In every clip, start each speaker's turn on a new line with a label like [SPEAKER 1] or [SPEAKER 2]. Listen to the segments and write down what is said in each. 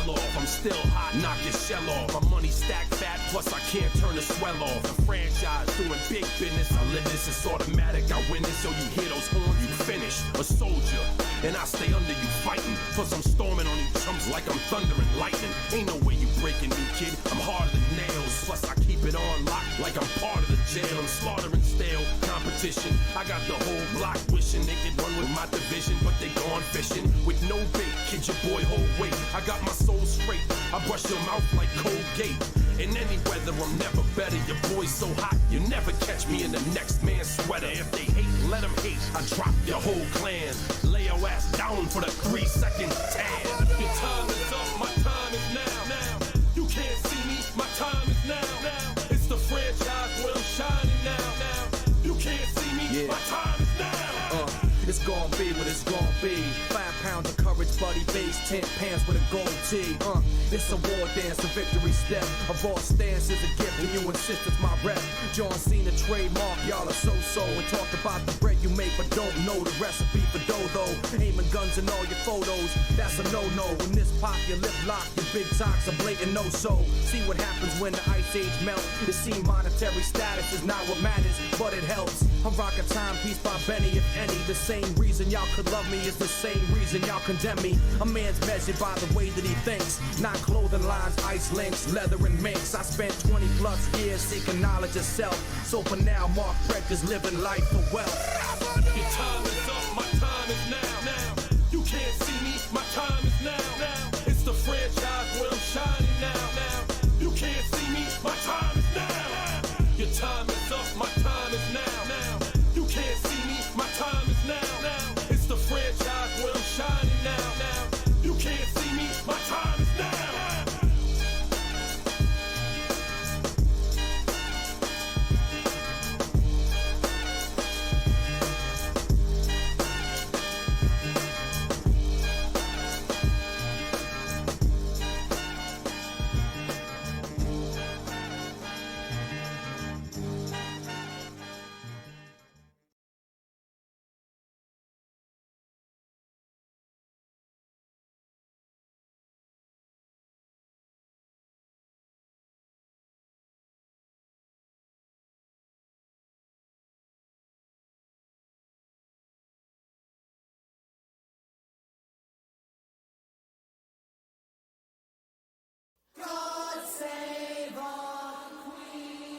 [SPEAKER 1] sell off. I'm still hot, knock your shell off. My money stacked fat, plus I can't turn the swell off. The franchise doing big business, I live this, it's automatic, I win this. So you hear those horns, you finish. A soldier, and I stay under you fighting. Plus I'm storming on you chumps like I'm thunder and lightning. Ain't no way you breaking me, kid, I'm harder than nails. Plus I keep it on lock like I'm part of the jail. I'm slaughtering stale competition. I got the whole block wishing they could run with my division, but they gone fishing with no bait. Kid, your boy hold weight. I got my soul straight. I brush your mouth like Colgate. In any weather, I'm never better. Your boy's so hot, you never catch me in the next man's sweater. If they hate, let them hate. I drop your whole clan. Lay your ass down for the 3-second tan. Your time is up, my time is now. You can't see me, my time is now. It's the franchise where I'm shining now. You can't see me, my time is now.
[SPEAKER 2] It's gon' be what it's gon' be. 5 pounds of courage, bloody base, 10 pants with a gold tee. It's a war dance, a victory step. A raw stance is a gift, and you insist it's my rep. John Cena trademark, y'all are so-so. And talk about the bread you make, but don't know the recipe for dough. Aiming guns in all your photos, that's a no-no. When this pop, your lip lock, your big talks are blatant no-so. See what happens when the ice age melts. It seems monetary status is not what matters, but it helps. I'm rocking Timepiece by Benny, if any. The same reason y'all could love me is the same reason y'all condemn me. A man's measured by the way that he thinks, not clothing lines, ice links, leather and minks. I spent 20 plus years seeking knowledge of self. So for now, Mark Prentice living life for wealth.
[SPEAKER 1] Your time is up, my time is now. You can't see me, my time is now. It's the franchise where I'm shining now. You can't see me, my time is now. Your time is up, my time is now. You can't see me, my time is now. It's the franchise where I'm shining now. You can't see me, my time is now.
[SPEAKER 3] God save our Queen.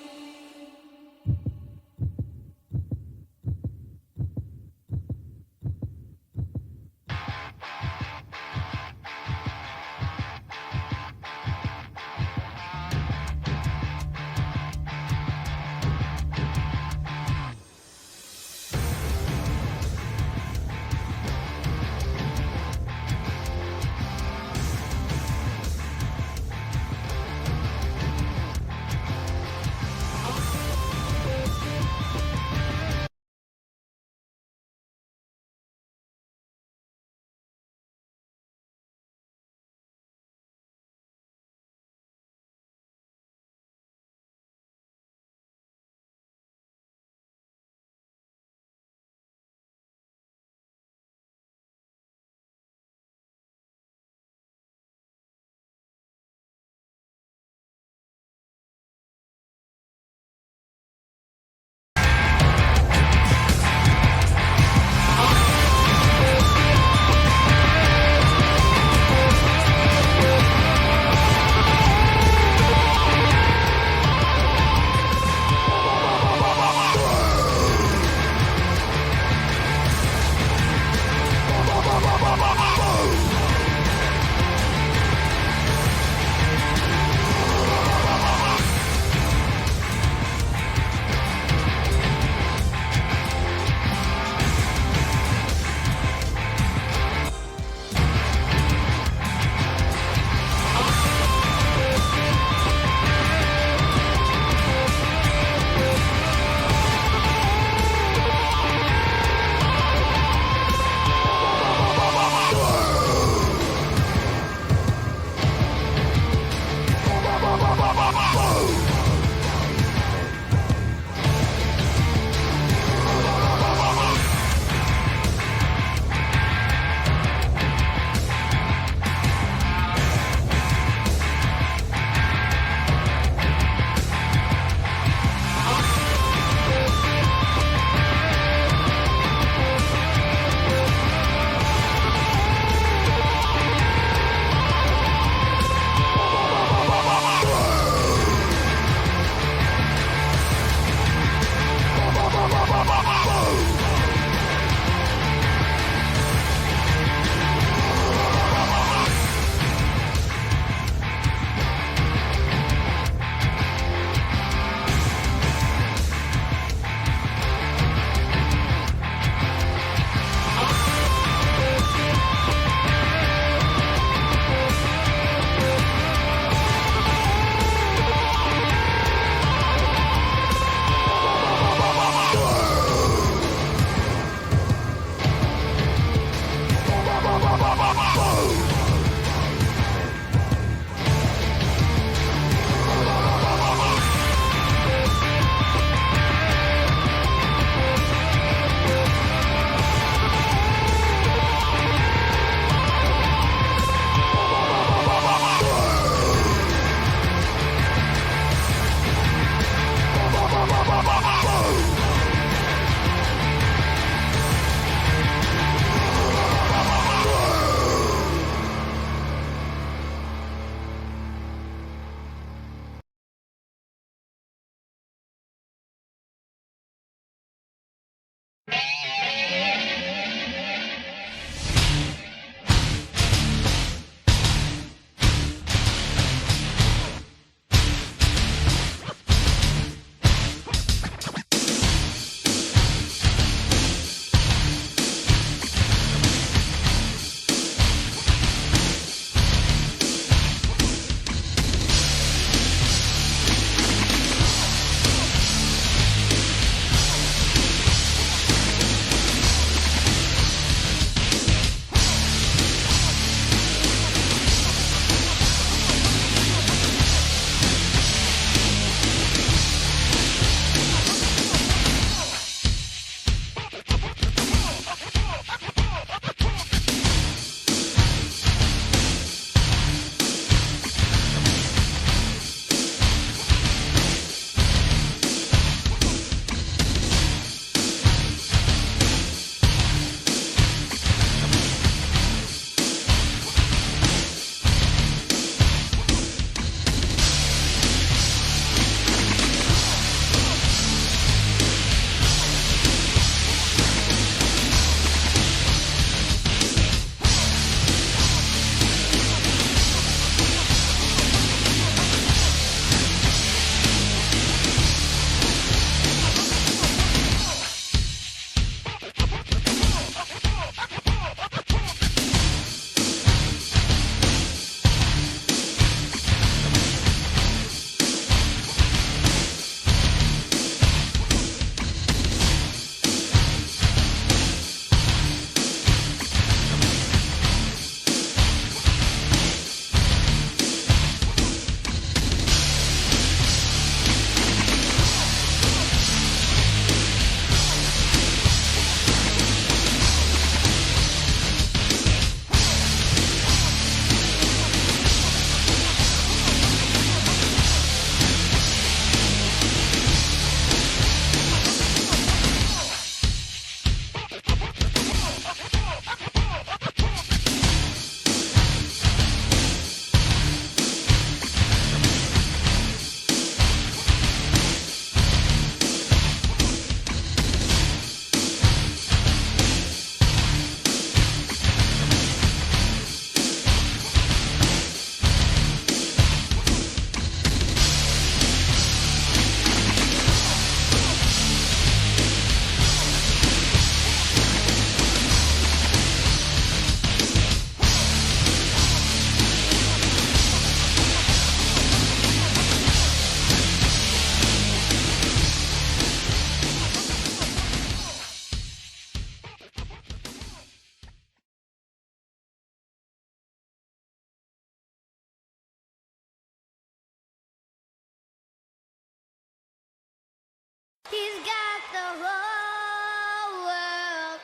[SPEAKER 4] He's got the whole world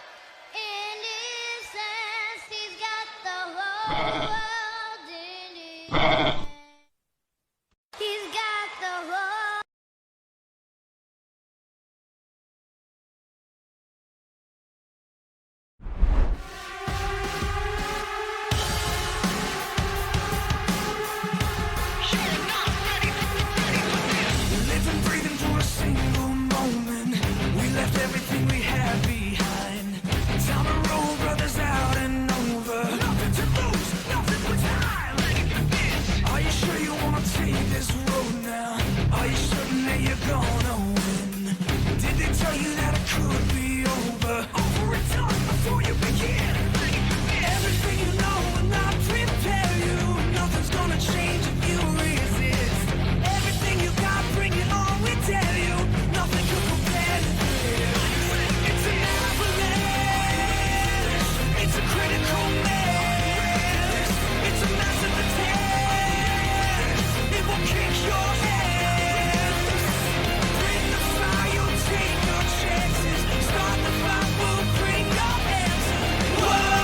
[SPEAKER 4] in his hands. He's got the whole world in his hands. He's got the whole.
[SPEAKER 3] Living, breathing for a single moment. We left everything we had behind. Down the road, brothers out and over. Nothing to lose, nothing but time. Are you sure you wanna take this road now? Are you certain that you're gonna win? Did they tell you that it could be over? Over and done before you begin. Everything you know will not prepare you. Nothing's gonna change if you resist. Everything you got, bring it on, we tell you. Nothing could compare to this. It's an avalanche. It's a critical mass. It's a massive attack. It will kick your ass. Bring the fire, take your chances. Start the fight, we'll bring your answers. Whoa!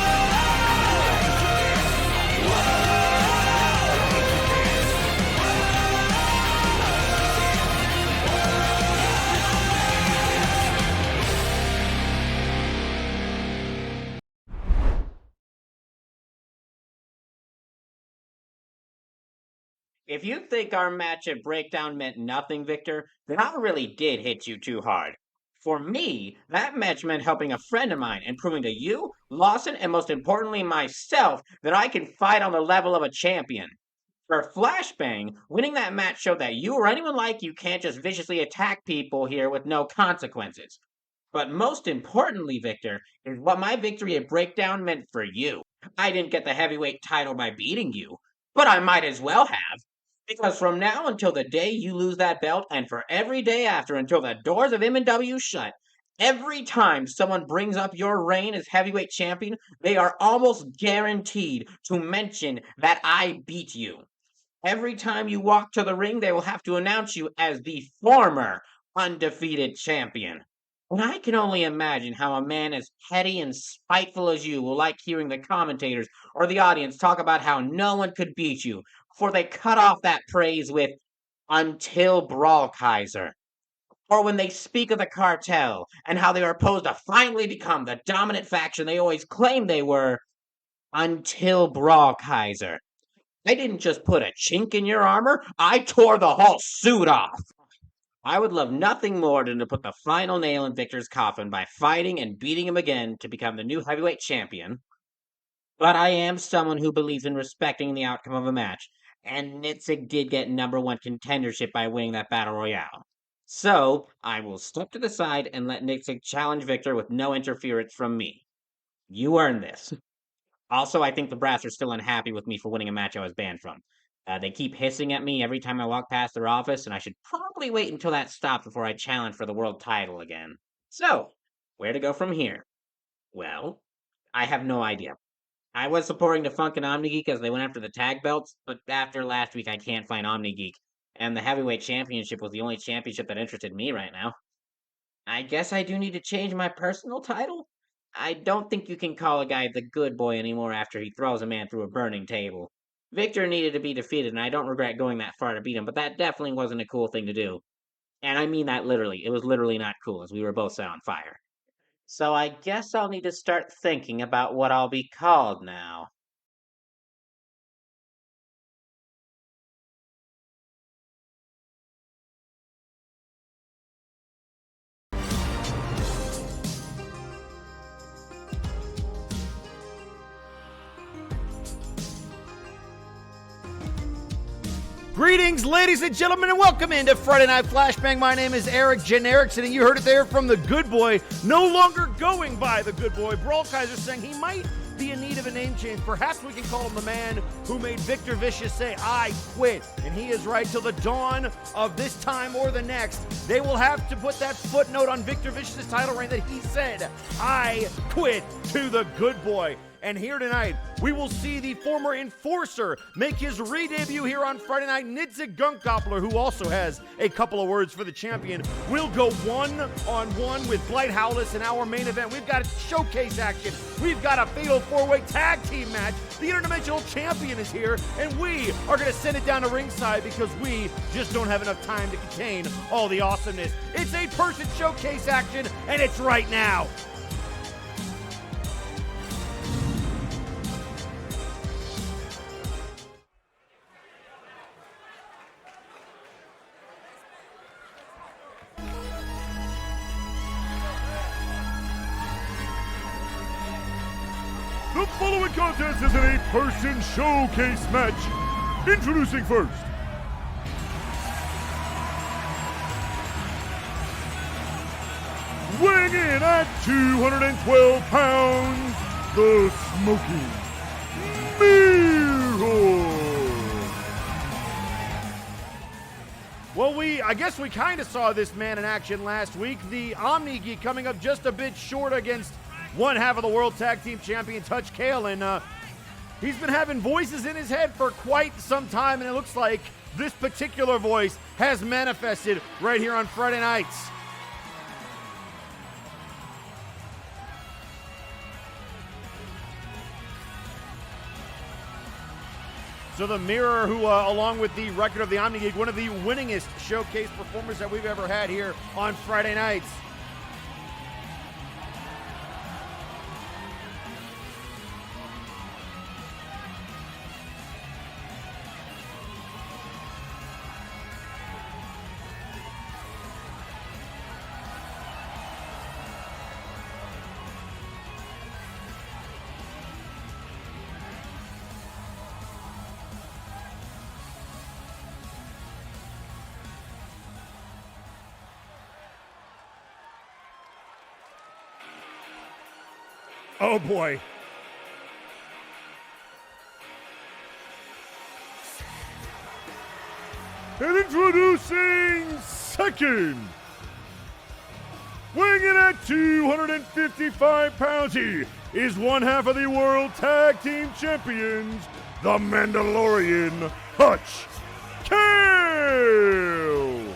[SPEAKER 5] If you think our match at Breakdown meant nothing, Victor, then I really did hit you too hard. For me, that match meant helping a friend of mine and proving to you, Lawson, and most importantly myself, that I can fight on the level of a champion. For Flashbang, winning that match showed that you or anyone like you can't just viciously attack people here with no consequences. But most importantly, Victor, is what my victory at Breakdown meant for you. I didn't get the heavyweight title by beating you, but I might as well have. Because from now until the day you lose that belt, and for every day after until the doors of MNW shut, every time someone brings up your reign as heavyweight champion, they are almost guaranteed to mention that I beat you. Every time you walk to the ring, they will have to announce you as the former undefeated champion. And I can only imagine how a man as petty and spiteful as you will like hearing the commentators or the audience talk about how no one could beat you, before they cut off that praise with, "until Brawlkaiser." Or when they speak of the cartel and how they are supposed to finally become the dominant faction they always claimed they were, "until Brawlkaiser." I didn't just put a chink in your armor, I tore the whole suit off. I would love nothing more than to put the final nail in Victor's coffin by fighting and beating him again to become the new heavyweight champion. But I am someone who believes in respecting the outcome of a match, and Nitzig did get #1 contendership by winning that battle royale. So, I will step to the side and let Nitzig challenge Victor with no interference from me. You earned this. Also, I think the brass are still unhappy with me for winning a match I was banned from. They keep hissing at me every time I walk past their office, and I should probably wait until that stops before I challenge for the world title again. So, where to go from here? Well, I have no idea. I was supporting Defunct and OmniGeek as they went after the tag belts, but after last week I can't find OmniGeek, and the heavyweight championship was the only championship that interested me right now. I guess I do need to change my personal title? I don't think you can call a guy the good boy anymore after he throws a man through a burning table. Victor needed to be defeated, and I don't regret going that far to beat him, but that definitely wasn't a cool thing to do. And I mean that literally. It was literally not cool, as we were both set on fire. So I guess I'll need to start thinking about what I'll be called now.
[SPEAKER 6] Greetings, ladies and gentlemen, and welcome into Friday Night Flashbang. My name is Eric Generickson, and you heard it there from the Good Boy, no longer going by the Good Boy. Brawlkaiser saying he might be in need of a name change. Perhaps we can call him the man who made Victor Vicious say, "I quit." And he is right. Till the dawn of this time or the next, they will have to put that footnote on Victor Vicious's title reign that he said, "I quit," to the Good Boy. And here tonight, we will see the former Enforcer make his re-debut here on Friday night. Nidzik Gunkdoppler, who also has a couple of words for the champion, will go one-on-one with Blight Howless in our main event. We've got showcase action. We've got a fatal four-way tag team match. The interdimensional champion is here, and we are going to send it down to ringside because we just don't have enough time to contain all the awesomeness. It's 8-person showcase action, and it's right now.
[SPEAKER 7] The following contest is an 8-person showcase match. Introducing first, weighing in at 212 pounds, the Smoking Mirror.
[SPEAKER 6] Well, I guess we kind of saw this man in action last week. The Omni Geek coming up just a bit short against one half of the World Tag Team Champion, Touch Kale, and he's been having voices in his head for quite some time, and it looks like this particular voice has manifested right here on Friday nights. So the Mirror, who along with the record of the Omni Geek, one of the winningest showcase performers that we've ever had here on Friday nights.
[SPEAKER 7] Oh boy. And introducing second, weighing in at 255 pounds, he is one half of the World Tag Team Champions, the Mandalorian Hutch Kale.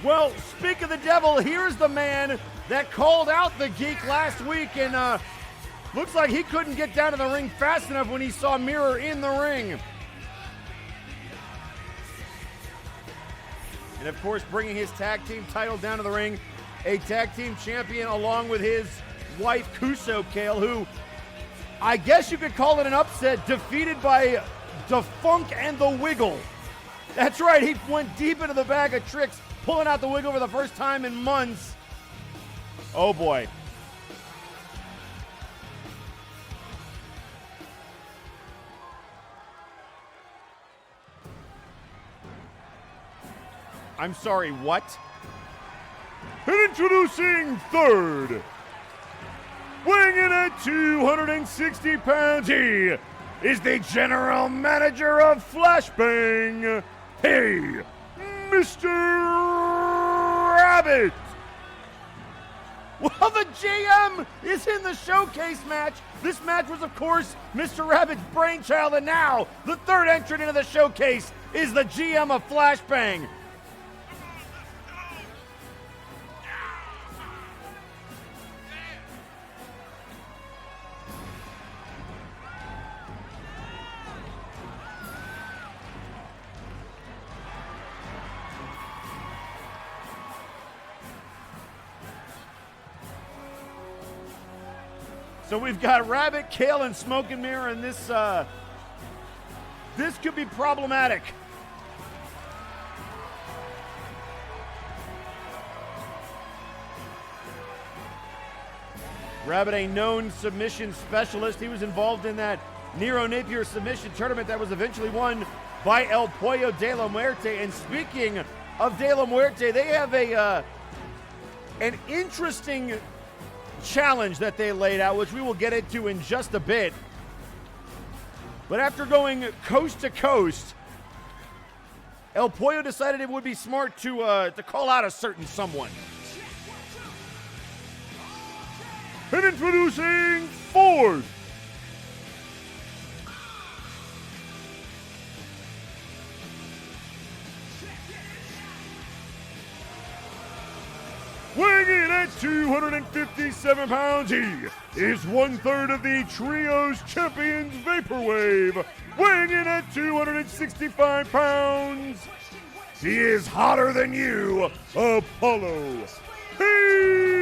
[SPEAKER 6] Well, speak of the devil, here's the man that called out the Geek last week, and looks like he couldn't get down to the ring fast enough when he saw Mirror in the ring. And of course, bringing his tag team title down to the ring, a tag team champion along with his wife, Kuso Kale, who I guess you could call it an upset, defeated by the Funk and the Wiggle. That's right, he went deep into the bag of tricks, pulling out the Wiggle for the first time in months. Oh boy. I'm sorry, what?
[SPEAKER 7] And introducing third, weighing in at 260 pounds, he is the general manager of Flashbang, hey, Mr. Rabbit.
[SPEAKER 6] Well, the GM is in the showcase match. This match was, of course, Mr. Rabbit's brainchild, and now the third entrant into the showcase is the GM of Flashbang. So we've got Rabbit, Kale, and Smoke and Mirror, and this could be problematic. Rabbit, a known submission specialist. He was involved in that Nero Napier submission tournament that was eventually won by El Pollo de la Muerte. And speaking of De La Muerte, they have an interesting challenge that they laid out, which we will get into in just a bit. But after going coast to coast, El Pollo decided it would be smart to call out a certain someone.
[SPEAKER 7] And introducing fourth, 257 pounds, he is 1/3 of the Trios Champions Vaporwave. Weighing in at 265 pounds, he is hotter than you, Apollo Hades.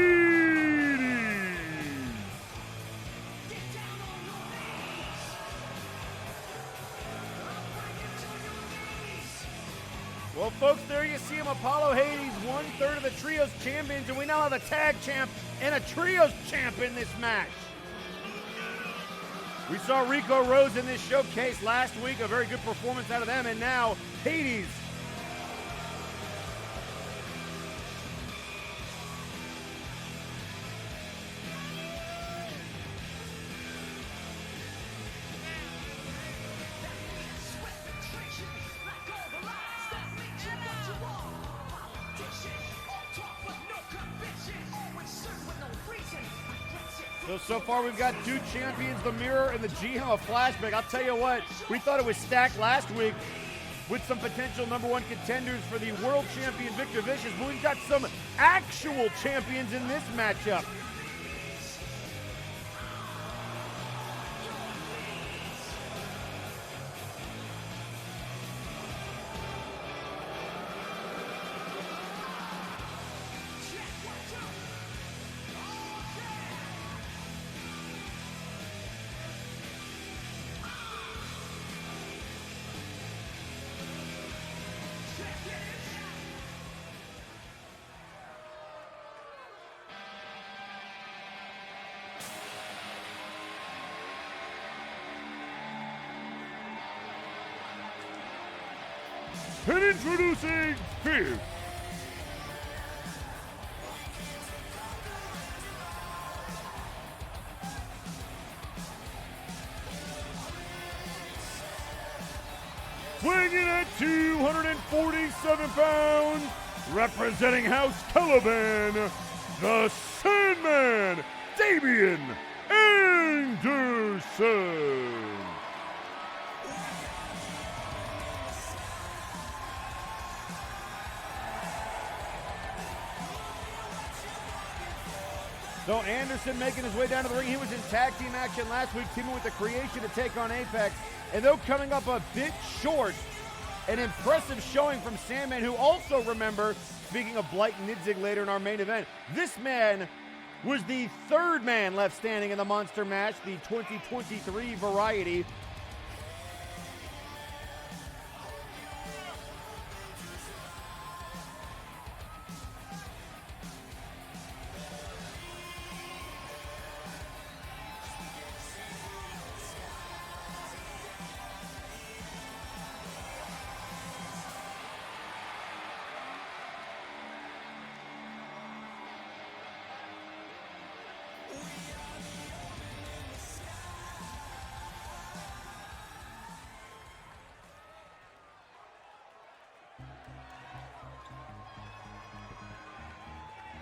[SPEAKER 6] Well, folks, there you see him, Apollo Hades, 1/3 of the Trios Champions, and we now have a Tag Champ and a Trios Champ in this match. We saw Rico Rose in this showcase last week, a very good performance out of them, and now Hades. So far we've got two champions, the Mirror and the GM of Flashbang. I'll tell you what, we thought it was stacked last week with some potential #1 contenders for the world champion Victor Vicious, but we've got some actual champions in this matchup.
[SPEAKER 7] And introducing Fierce. Weighing in at 247 pounds, representing House Caliban, the Sandman, Damian Anderson.
[SPEAKER 6] So Anderson making his way down to the ring. He was in tag team action last week, teaming with the Creation to take on Apex. And though coming up a bit short, an impressive showing from Sandman, who also, remember, speaking of Blight and Nidzig later in our main event, this man was the third man left standing in the monster match, the 2023 variety.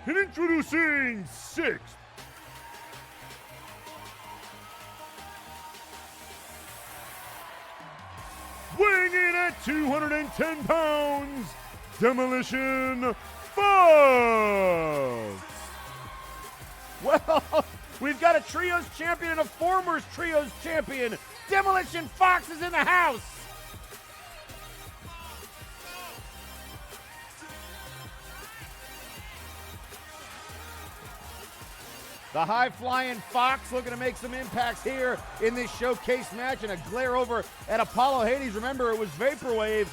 [SPEAKER 7] And introducing Sixth. Weighing in at 210 pounds, Demolition Fox.
[SPEAKER 6] Well, we've got a Trios champion and a former Trios champion. Demolition Fox is in the house. The high-flying Fox looking to make some impacts here in this showcase match, and a glare over at Apollo Hades. Remember, it was Vaporwave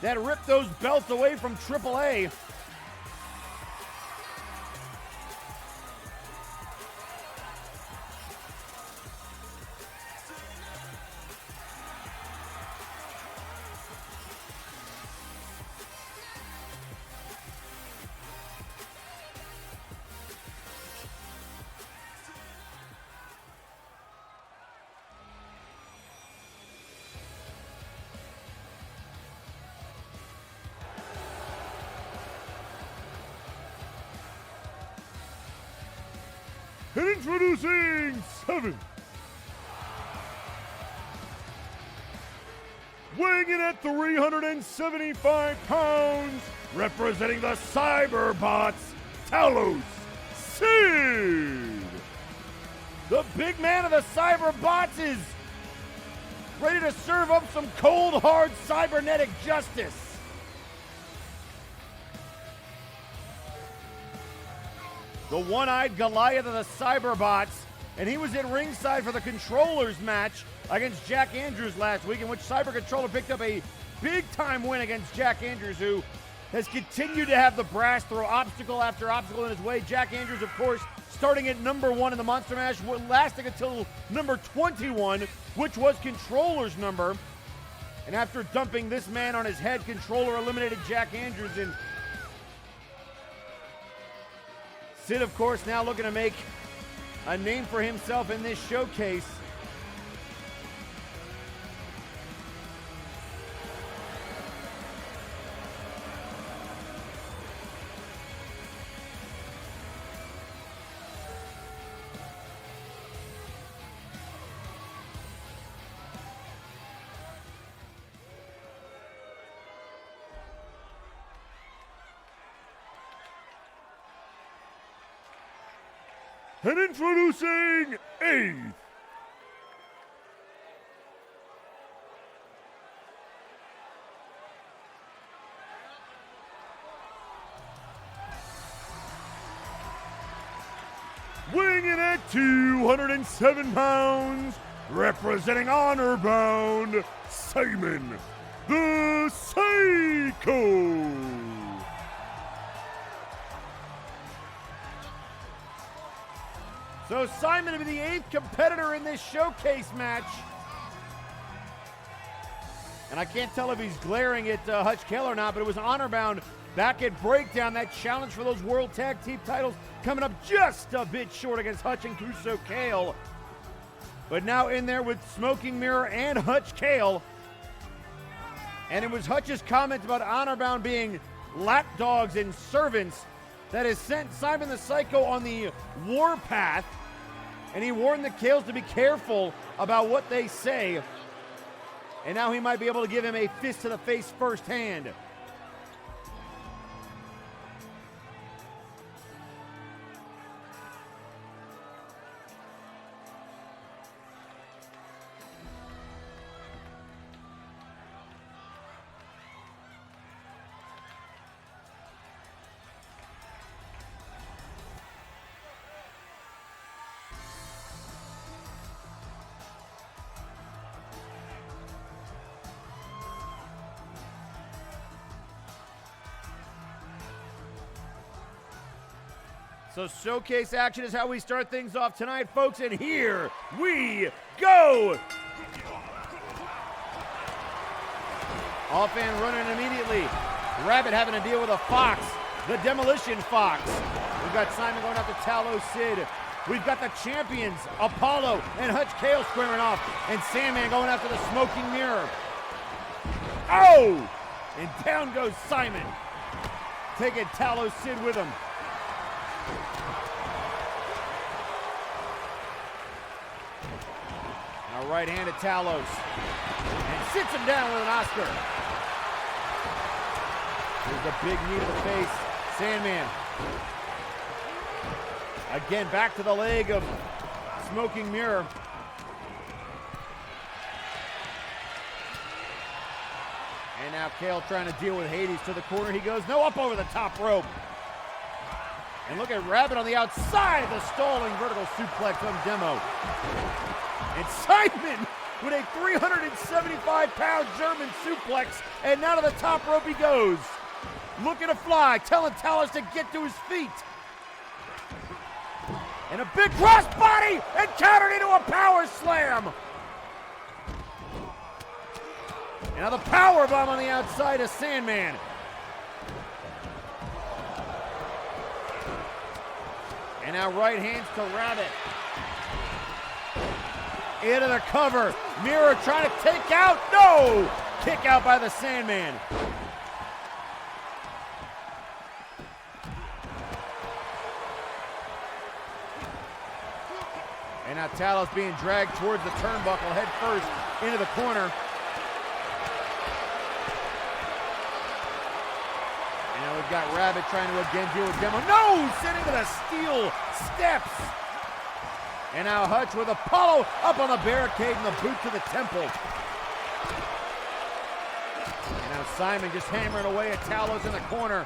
[SPEAKER 6] that ripped those belts away from AAA.
[SPEAKER 7] And introducing Seventh. Weighing in at 375 pounds, representing the Cyberbots, Talos Sid.
[SPEAKER 6] The big man of the Cyberbots is ready to serve up some cold, hard cybernetic justice. The one-eyed Goliath of the Cyberbots, and he was at ringside for the Controllers match against Jack Andrews last week, in which Cyber Controller picked up a big-time win against Jack Andrews, who has continued to have the brass throw obstacle after obstacle in his way. Jack Andrews, of course, starting at number 1 in the Monster Mash, lasting until number 21, which was Controller's number. And after dumping this man on his head, Controller eliminated Jack Andrews. And Sid, of course, now looking to make a name for himself in this showcase.
[SPEAKER 7] And introducing 8th. Weighing in at 207 pounds, representing Honor Bound, Simon the Psycho.
[SPEAKER 6] So Simon will be the 8th competitor in this showcase match. And I can't tell if he's glaring at Hutch Kale or not, but it was Honor Bound back at Breakdown. That challenge for those World Tag Team titles coming up just a bit short against Hutch and Kuso Kale. But now in there with Smoking Mirror and Hutch Kale. And it was Hutch's comment about Honor Bound being lapdogs and servants that has sent Simon the Psycho on the warpath, and he warned the Kales to be careful about what they say, and now he might be able to give him a fist to the face firsthand. So showcase action is how we start things off tonight, folks, and here we go! Off and running immediately. Rabbit having to deal with a Fox, the Demolition Fox. We've got Simon going after Talos Sid. We've got the champions, Apollo and Hutch Kale squaring off, and Sandman going after the Smoking Mirror. Oh! And down goes Simon, taking Talos Sid with him. Now right hand at Talos, and sits him down with an Oscar. Here's a big knee to the face. Sandman. Again, back to the leg of Smoking Mirror. And now Kale trying to deal with Hades to the corner. He goes, no, up over the top rope. And look at Rabbit on the outside, the stalling vertical suplex on Demo. And Simon with a 375-pound German suplex, and now to the top rope he goes. Looking to fly, telling Talos to get to his feet. And a big crossbody, and countered into a power slam. And now the power bomb on the outside of Sandman. And now right hands to Rabbit. Into the cover. Mirror trying to take out. No! Kick out by the Sandman. And now Talos being dragged towards the turnbuckle head first into the corner. And now We've got Rabbit trying to again deal with Demo. No! Sitting with a steel steps. And now Hutch with Apollo up on the barricade and the boot to the temple. And now Simon just hammering away at Talos in the corner.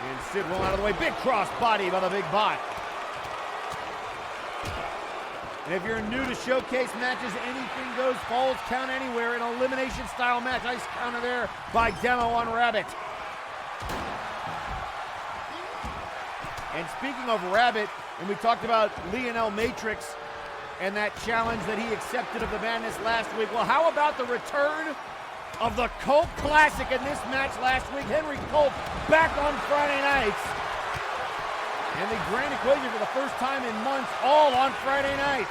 [SPEAKER 6] And Sid rolling out of the way. Big cross body by the big bot. And if you're new to showcase matches, anything goes, falls count anywhere, an elimination style match. Nice counter there by Demo on Rabbit. And speaking of Rabbit, and we talked about Lionel Matrix and that challenge that he accepted of the Madness last week. Well, how about the return of the Colt Classic in this match last week? Henry Colt back on Friday nights. And the Grand Equation for the first time in months, all on Friday nights.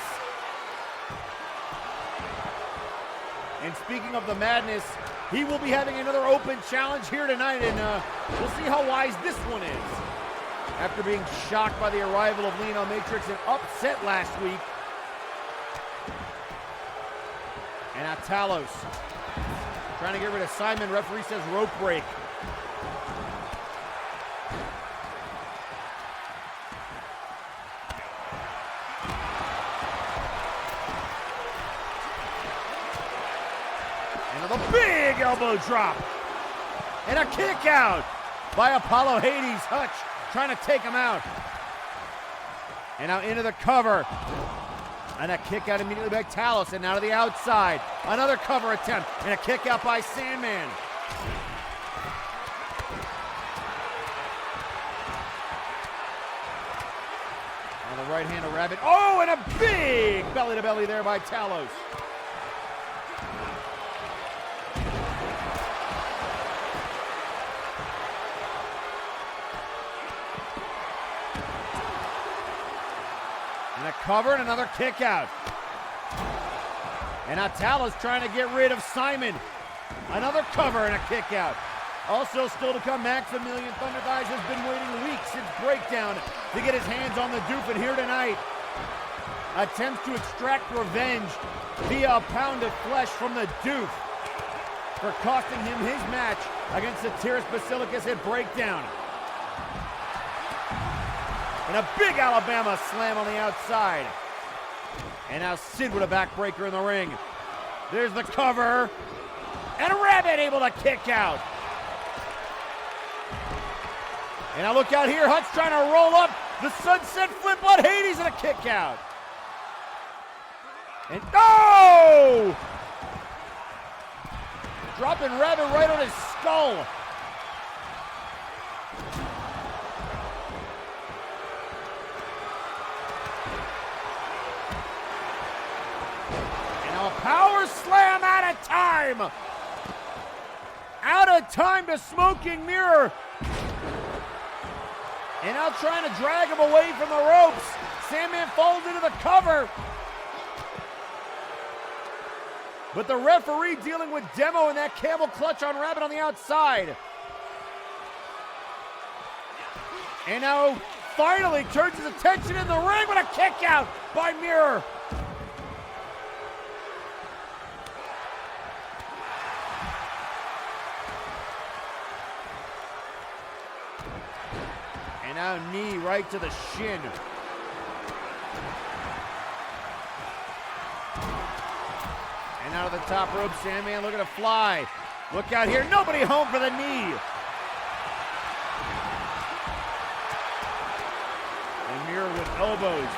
[SPEAKER 6] And speaking of the Madness, he will be having another open challenge here tonight, and we'll see how wise this one is. After being shocked by the arrival of Lionel Matrix and upset last week. And now Talos trying to get rid of Simon. Referee says rope break. Another big elbow drop. And a kick out by Apollo Hades. Hutch trying to take him out. And now into the cover. And a kick out immediately by Talos. And now to the outside. Another cover attempt. And a kick out by Sandman. On the right hand of Rabbit. Oh, and a big belly to belly there by Talos. And a cover and another kick out. And now Talos trying to get rid of Simon. Another cover and a kick out. Also still to come, Maximilian Thunder Thighs has been waiting weeks since Breakdown to get his hands on the Doof, and here tonight attempts to extract revenge via a pound of flesh from the Doof for costing him his match against Satiris Basilicus at Breakdown. And a big Alabama slam on the outside. And now Sid with a backbreaker in the ring. There's the cover. And Rabbit able to kick out. And now look out here. Hutch trying to roll up the sunset flip on Hades and a kick out. And oh! Dropping Rabbit right on his skull. Power slam out of time. Out of time to Smoking Mirror. And now trying to drag him away from the ropes. Sandman falls into the cover. But the referee dealing with Demo and that camel clutch on Rabbit on the outside. And now finally turns his attention in the ring with a kick out by Mirror. And now knee right to the shin. And out of the top rope, Sandman looking to fly. Look out here, nobody home for the knee. And Mirror with elbows.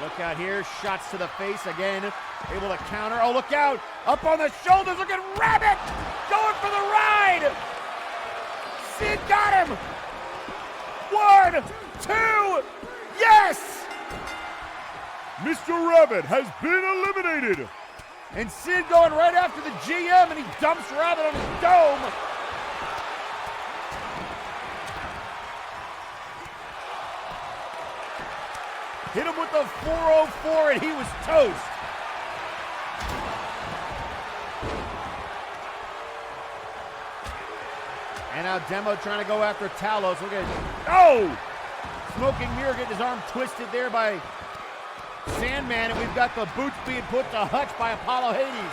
[SPEAKER 6] Look out here, shots to the face again, able to counter. Oh, look out, up on the shoulders, look at Rabbit, going for the ride. Sid got him. 1, 2, yes!
[SPEAKER 7] Mr. Rabbit has been eliminated.
[SPEAKER 6] And Sid going right after the GM, and he dumps Rabbit on his dome. Hit him with the 404 and he was toast. And now Demo trying to go after Talos. Look at it. Oh! Smoking Mirror getting his arm twisted there by Sandman, and we've got the boots being put to Hutch by Apollo Hades.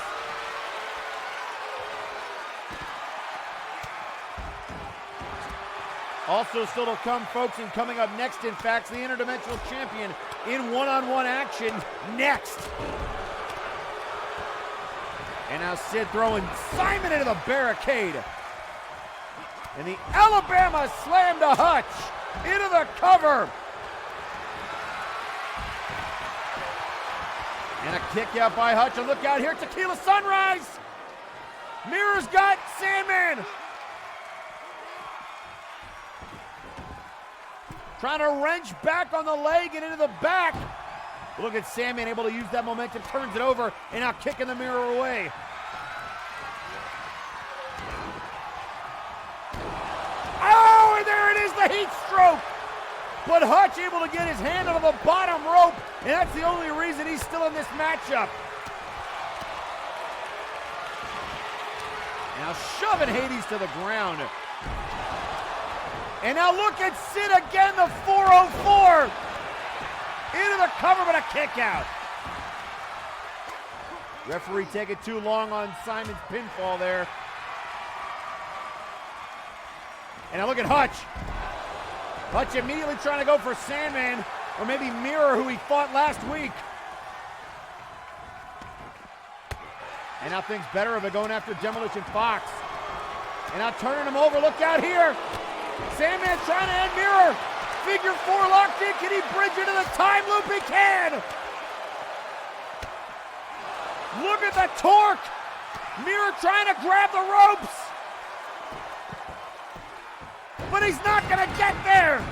[SPEAKER 6] Also still to come, folks, and coming up next, in fact, the Interdimensional Champion in one-on-one action next. And now Sid throwing Simon into the barricade. And the Alabama slam to Hutch into the cover. And a kick out by Hutch. And look out here, Tequila Sunrise. Mirror's got Sandman. Trying to wrench back on the leg and into the back. Look at Sandman able to use that momentum, turns it over, and now kicking the Mirror away. Oh, and there it is, the heat stroke. But Hutch able to get his hand on the bottom rope, and that's the only reason he's still in this matchup. Now shoving Hades to the ground. And now look at Sid again, the 404. Into the cover, but a kick out. Referee taking too long on Simon's pinfall there. And now look at Hutch. Hutch immediately trying to go for Sandman, or maybe Mirror, who he fought last week. And now things better of it, going after Demolition Fox. And now turning him over, look out here. Sandman trying to end Mirror. Figure four locked in, can he bridge into the time loop? He can. Look at the torque. Mirror trying to grab the ropes. But he's not gonna get there.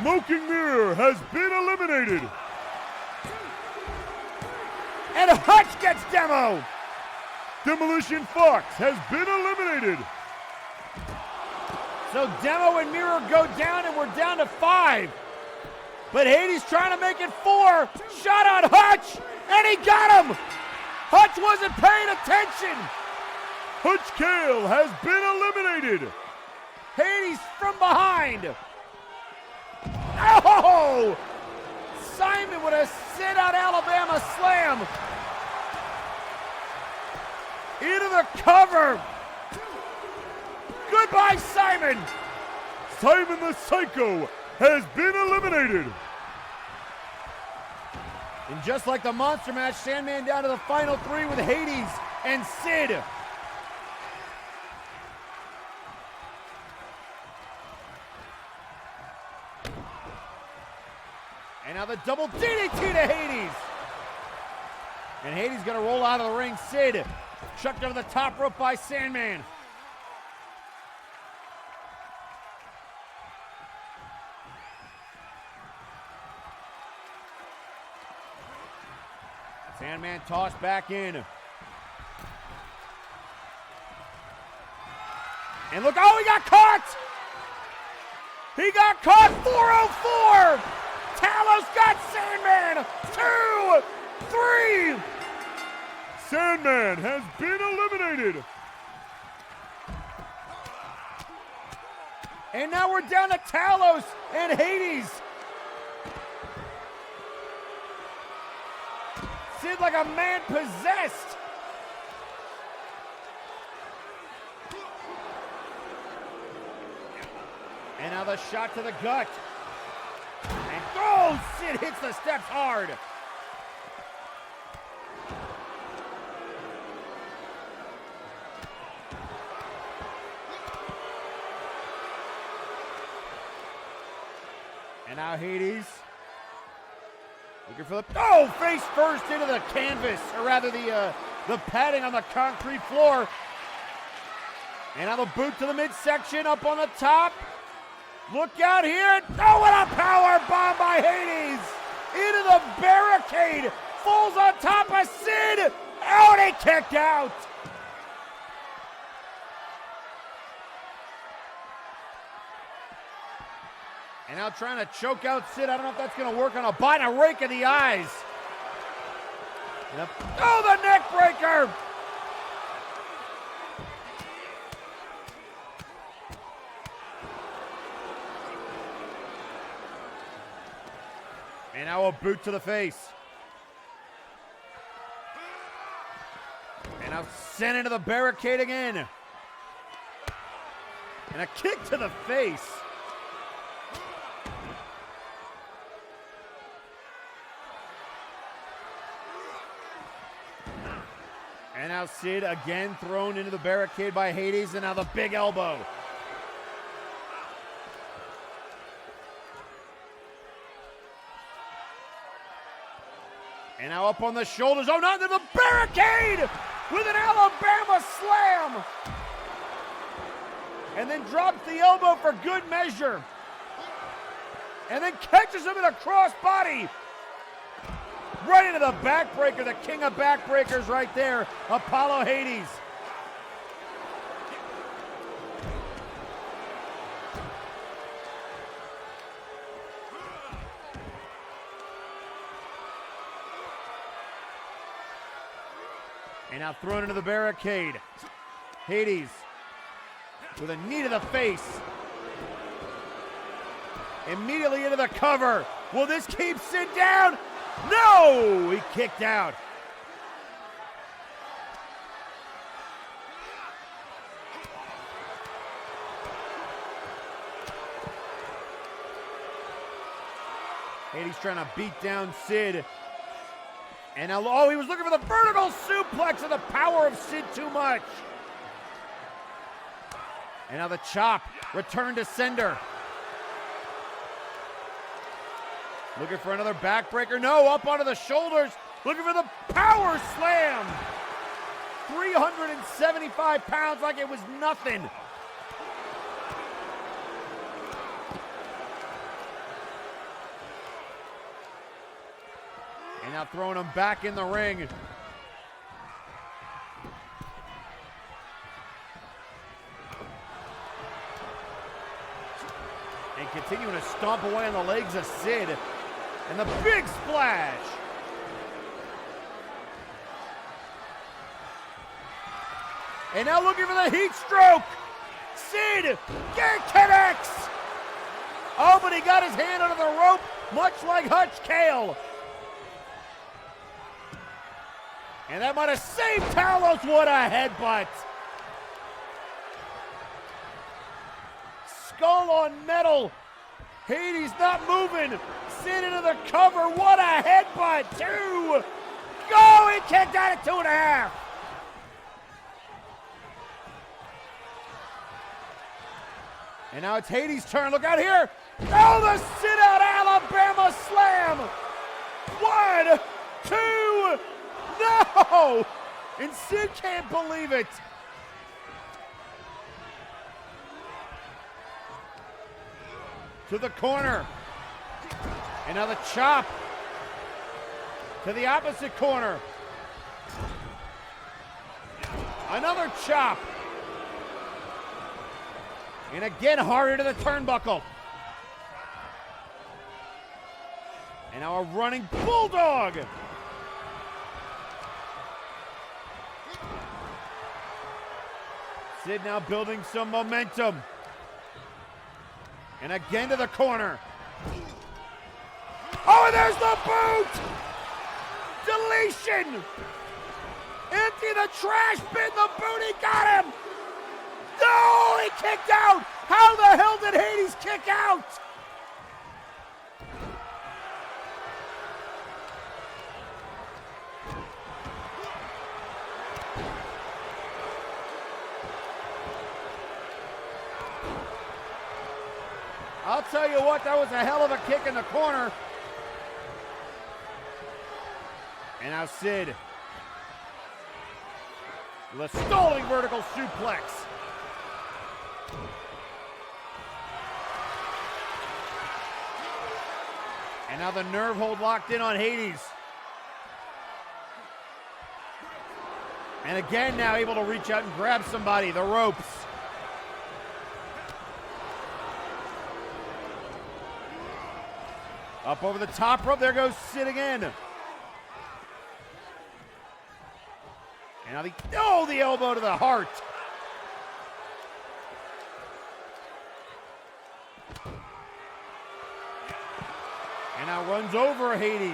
[SPEAKER 7] Smoking Mirror has been eliminated.
[SPEAKER 6] And Hutch gets Demo.
[SPEAKER 7] Demolition Fox has been eliminated.
[SPEAKER 6] So Demo and Mirror go down, and we're down to 5. But Hades trying to make it 4. Shot on Hutch, and he got him. Hutch wasn't paying attention.
[SPEAKER 7] Hutch Kale has been eliminated.
[SPEAKER 6] Hades from behind. Oh! Simon with a sit-out Alabama slam. Into the cover. Goodbye, Simon.
[SPEAKER 7] Simon the Psycho has been eliminated.
[SPEAKER 6] And just like the monster match, Sandman down to the final 3 with Hades and Sid. And now the double DDT to Hades. And Hades gonna roll out of the ring. Sid chucked over the top rope by Sandman. Sandman tossed back in. And look, oh, he got caught! He got caught, 404! Talos got Sandman, 2, 3!
[SPEAKER 7] Sandman has been eliminated.
[SPEAKER 6] And now we're down to Talos and Hades. Sid like a man possessed. And now the shot to the gut. And oh, Sid hits the steps hard. And now Hades. Looking for the, oh, face first into the canvas, or rather the padding on the concrete floor. And now the boot to the midsection, up on the top. Look out here. Oh, what a power bomb by Hades. Into the barricade. Falls on top of Sid. Oh, and he kicked out. And now trying to choke out Sid. I don't know if that's going to work on a bite, a rake in the eyes. Yep. Oh, the neck breaker. And now a boot to the face. And now sent into the barricade again. And a kick to the face. And now Sid again thrown into the barricade by Hades, and now the big elbow. And now up on the shoulders, oh, not into the barricade with an Alabama slam. And then drops the elbow for good measure. And then catches him in a crossbody. Right into the backbreaker, the king of backbreakers right there, Apollo Hades. And now thrown into the barricade. Hades with a knee to the face. Immediately into the cover. Will this keep Sid down? No! He kicked out. Hades trying to beat down Sid. And now, oh, he was looking for the vertical suplex, and the power of Sid too much. And now the chop, return to sender. Looking for another backbreaker. No, up onto the shoulders. Looking for the power slam. 375 pounds like it was nothing. And now throwing him back in the ring. And continuing to stomp away on the legs of Sid. And the big splash. And now looking for the heat stroke. Sid connects. Oh, but he got his hand under the rope, much like Hutch Cale. And that might have saved Talos. What a headbutt. Skull on metal. Hades not moving. Sid into the cover. What a headbutt. 2. Go. He kicked out at 2.5. And now it's Hades' turn. Look out here. Oh, the sit out Alabama slam. 1, 2. No! And Sid can't believe it. To the corner. And now the chop. To the opposite corner. Another chop. And again harder to the turnbuckle. And now a running bulldog. Sid now building some momentum. And again to the corner. Oh, and there's the boot! Deletion! Empty the trash bin, the boot, he got him! No, he kicked out! How the hell did Hades kick out? I'll tell you what, that was a hell of a kick in the corner. And now Sid. The stalling vertical suplex. And now the nerve hold locked in on Hades. And again now able to reach out and grab somebody, the ropes. Up over the top rope, there goes Sid again. And now the elbow to the heart. And now runs over Hades.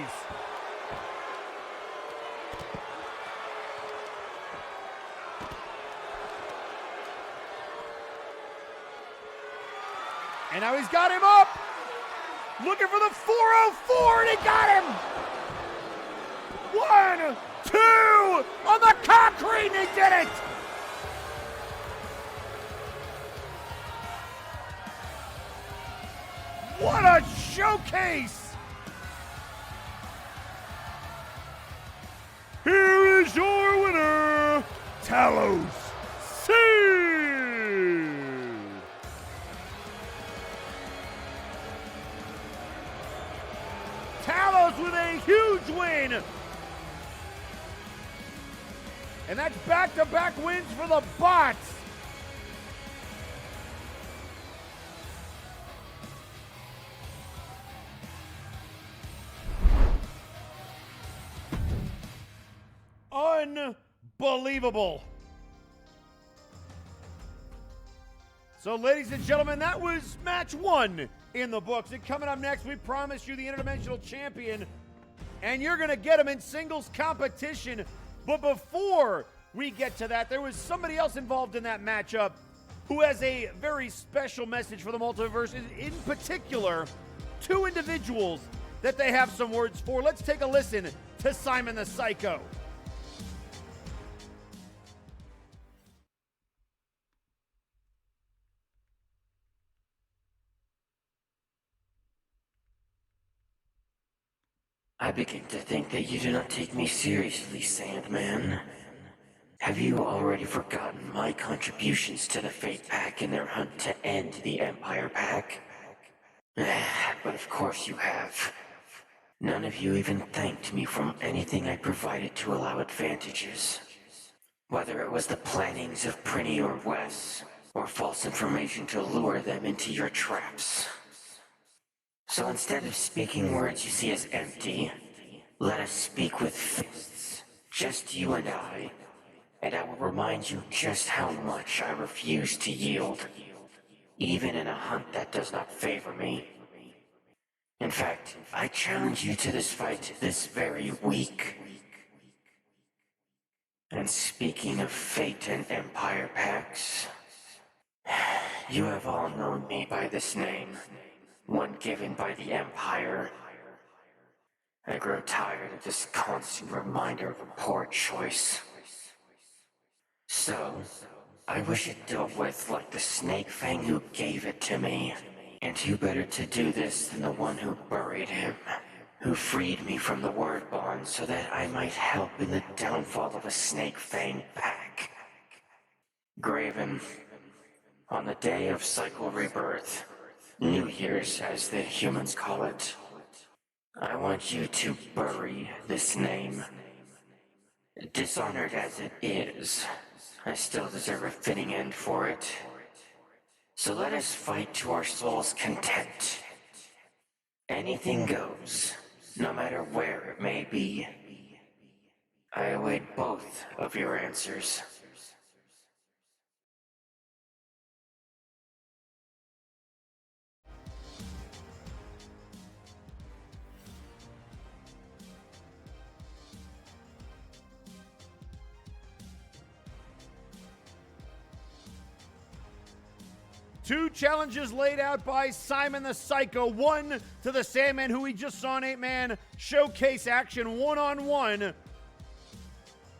[SPEAKER 6] And now he's got him up. Looking for the 404, and he got him. 1, 2, on the concrete, and he did it. What a showcase.
[SPEAKER 7] Here is your winner, Talos C.
[SPEAKER 6] Talos with a huge win. And that's back-to-back wins for the bots. Unbelievable. So, ladies and gentlemen, that was match 1 in the books. And coming up next, we promised you the interdimensional champion, and you're going to get him in singles competition. But before we get to that, there was somebody else involved in that matchup who has a very special message for the multiverse. In particular, 2 individuals that they have some words for. Let's take a listen to Simon the Psycho.
[SPEAKER 8] I begin to think that you do not take me seriously, Sandman. Have you already forgotten my contributions to the Fate Pack in their hunt to end the Empire Pack? But of course you have. None of you even thanked me for anything I provided to allow advantages. Whether it was the plannings of Prinny or Wes, or false information to lure them into your traps. So instead of speaking words you see as empty, let us speak with fists, just you and I will remind you just how much I refuse to yield, even in a hunt that does not favor me. In fact, I challenge you to this fight this very week. And speaking of fate and empire packs, you have all known me by this name. One given by the Empire. I grow tired of this constant reminder of a poor choice. So, I wish it dealt with like the snake fang who gave it to me. And who better to do this than the one who buried him, who freed me from the word bond so that I might help in the downfall of a snake fang pack. Graven, on the day of cycle rebirth, New Year's, as the humans call it, I want you to bury this name. Dishonored as it is, I still deserve a fitting end for it. So let us fight to our soul's content. Anything goes, no matter where it may be. I await both of your answers.
[SPEAKER 6] Two challenges laid out by Simon the Psycho. One to the Sandman, who we just saw in 8-man showcase action one-on-one.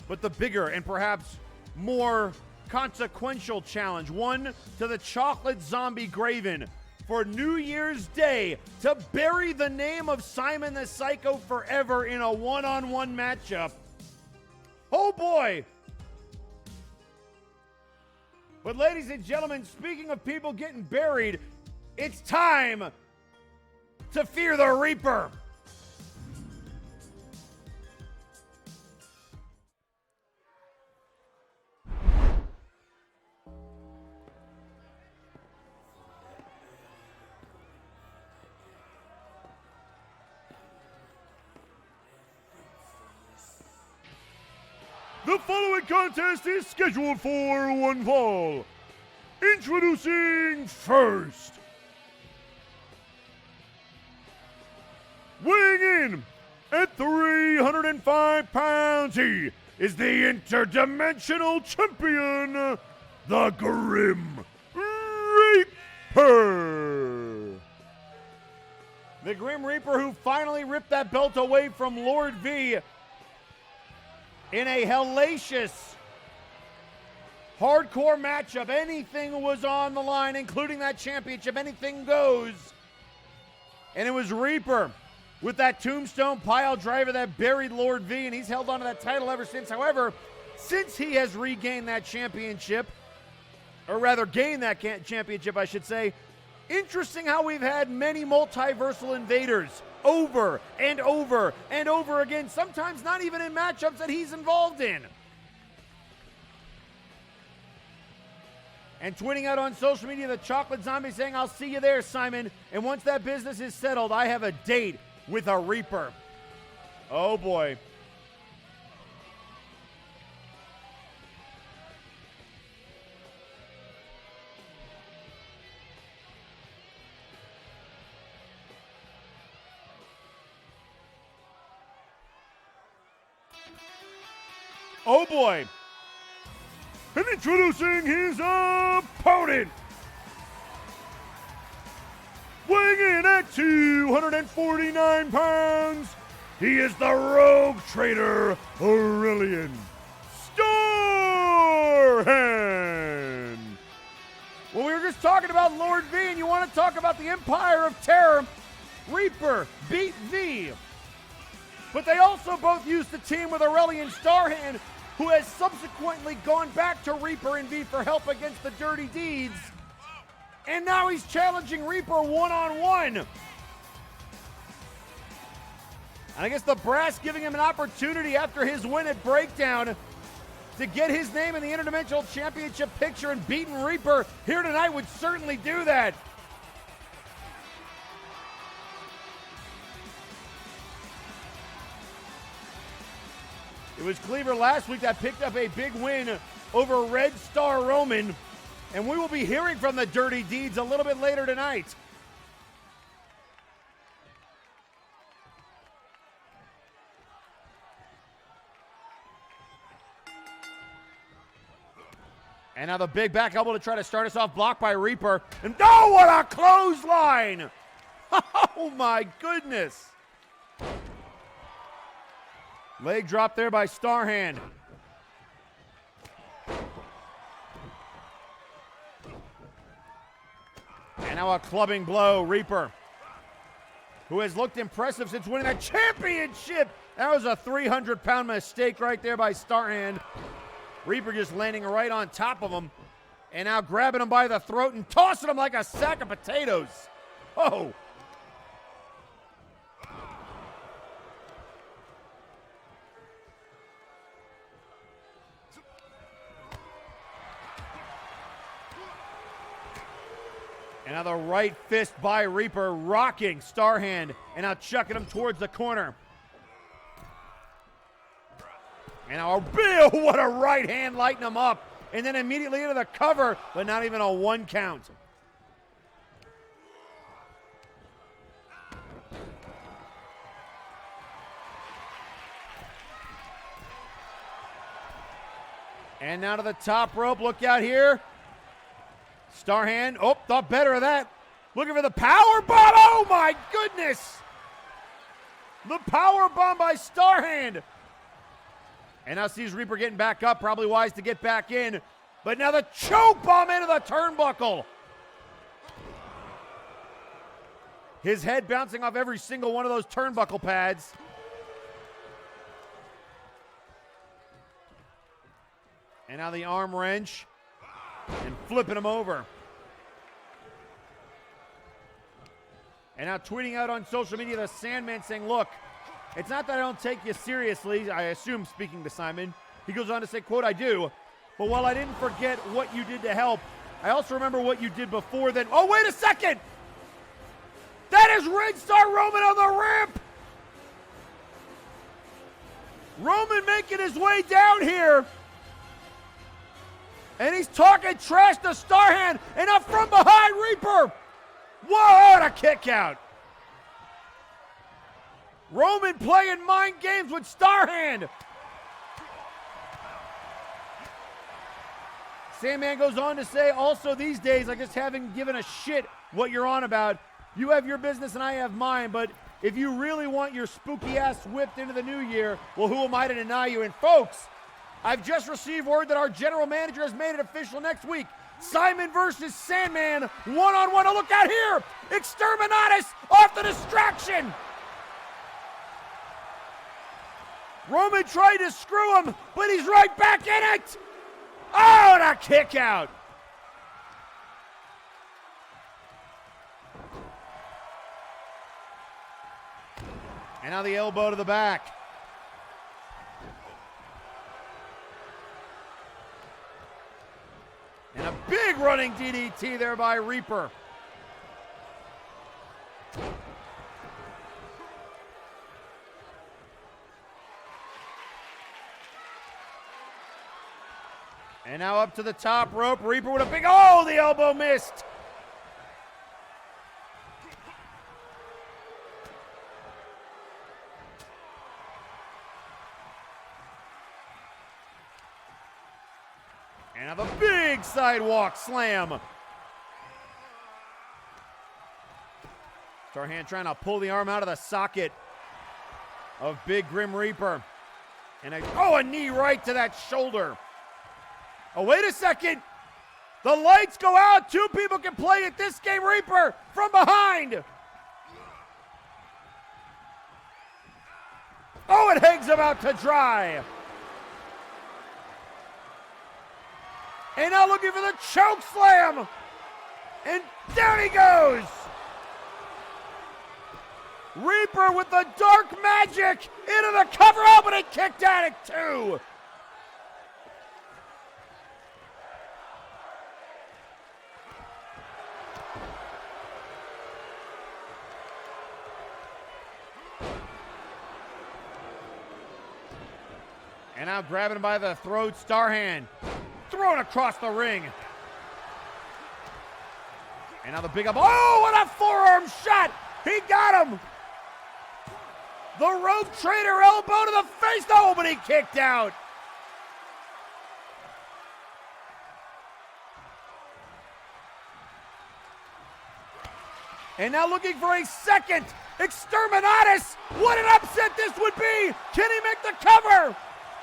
[SPEAKER 6] But the bigger and perhaps more consequential challenge. One to the Chocolate Zombie Graven for New Year's Day to bury the name of Simon the Psycho forever in a one-on-one matchup. Oh boy! But ladies and gentlemen, speaking of people getting buried, it's time to fear the Reaper.
[SPEAKER 7] The following contest is scheduled for one fall. Introducing first, Weighing in at 305 pounds, he is the interdimensional champion, the Grim Reaper.
[SPEAKER 6] The Grim Reaper who finally ripped that belt away from Lord V in a hellacious, hardcore matchup. Anything was on the line, including that championship. Anything goes. And it was Reaper with that tombstone pile driver that buried Lord V, and he's held on to that title ever since. However, since he has regained that championship, or rather gained that championship, I should say, interesting how we've had many multiversal invaders over and over and over again, sometimes not even in matchups that he's involved in. And tweeting out on social media, the Chocolate Zombie saying, "I'll see you there, Simon. And once that business is settled, I have a date with a Reaper." Oh boy. Oh boy.
[SPEAKER 7] And introducing his opponent, weighing in at 249 pounds, he is the rogue trader Aurelian Starhand.
[SPEAKER 6] Well, we were just talking about Lord V, and you want to talk about the Empire of Terror. Reaper beat V. But they also both used the team with Aurelian Starhand, who has subsequently gone back to Reaper and V for help against the Dirty Deeds. And now he's challenging Reaper one-on-one. And I guess the brass giving him an opportunity after his win at Breakdown to get his name in the Interdimensional Championship picture, and beating Reaper here tonight would certainly do that. It was Cleaver last week that picked up a big win over Red Star Roman, and we will be hearing from the Dirty Deeds a little bit later tonight. And now the big back elbow to try to start us off, blocked by Reaper. And oh, what a clothesline! Oh my goodness! Leg drop there by Starhand. And now a clubbing blow, Reaper, who has looked impressive since winning that championship. That was a 300-pound mistake right there by Starhand. Reaper just landing right on top of him, and now grabbing him by the throat and tossing him like a sack of potatoes. Oh! And now the right fist by Reaper, rocking Starhand, and now chucking him towards the corner. And now what a right hand lighting him up. And then immediately into the cover, but not even a 1 count. And now to the top rope, look out here. Starhand, oh, thought better of that. Looking for the power bomb, oh my goodness! The power bomb by Starhand. And now sees Reaper getting back up, probably wise to get back in. But now the choke bomb into the turnbuckle. His head bouncing off every single one of those turnbuckle pads. And now the arm wrench. And flipping him over. And now tweeting out on social media, the Sandman saying, look, it's not that I don't take you seriously, I assume speaking to Simon. He goes on to say, quote, I do. But while I didn't forget what you did to help, I also remember what you did before then. Oh, wait a second! That is Red Star Roman on the ramp! Roman making his way down here. And he's talking trash to Starhand, and up from behind Reaper. Whoa, what a kick out. Roman playing mind games with Starhand. Sandman goes on to say, also these days, I just haven't given a shit what you're on about. You have your business and I have mine, but if you really want your spooky ass whipped into the new year, well, who am I to deny you? And folks, I've just received word that our general manager has made it official next week. Simon versus Sandman, one-on-one. Oh, look out here! Exterminatus off the distraction! Roman tried to screw him, but he's right back in it! Oh, and a kick out! And now the elbow to the back. And a big running DDT there by Reaper. And now up to the top rope. Reaper with a big, oh, the elbow missed. And now the big sidewalk slam. Starhand trying to pull the arm out of the socket of Big Grim Reaper. And a knee right to that shoulder. Oh, wait a second. The lights go out. Two people can play at this game. Reaper from behind. Oh, it hangs him out to dry. And now looking for the choke slam. And down he goes. Reaper with the dark magic into the cover. Oh, but he kicked at it too. And now grabbing him by the throat, Starhand. Thrown across the ring. And now the big up. Oh, what a forearm shot! He got him! The rope trader elbow to the face. Oh, but he kicked out. And now looking for a second. Exterminatus! What an upset this would be! Can he make the cover?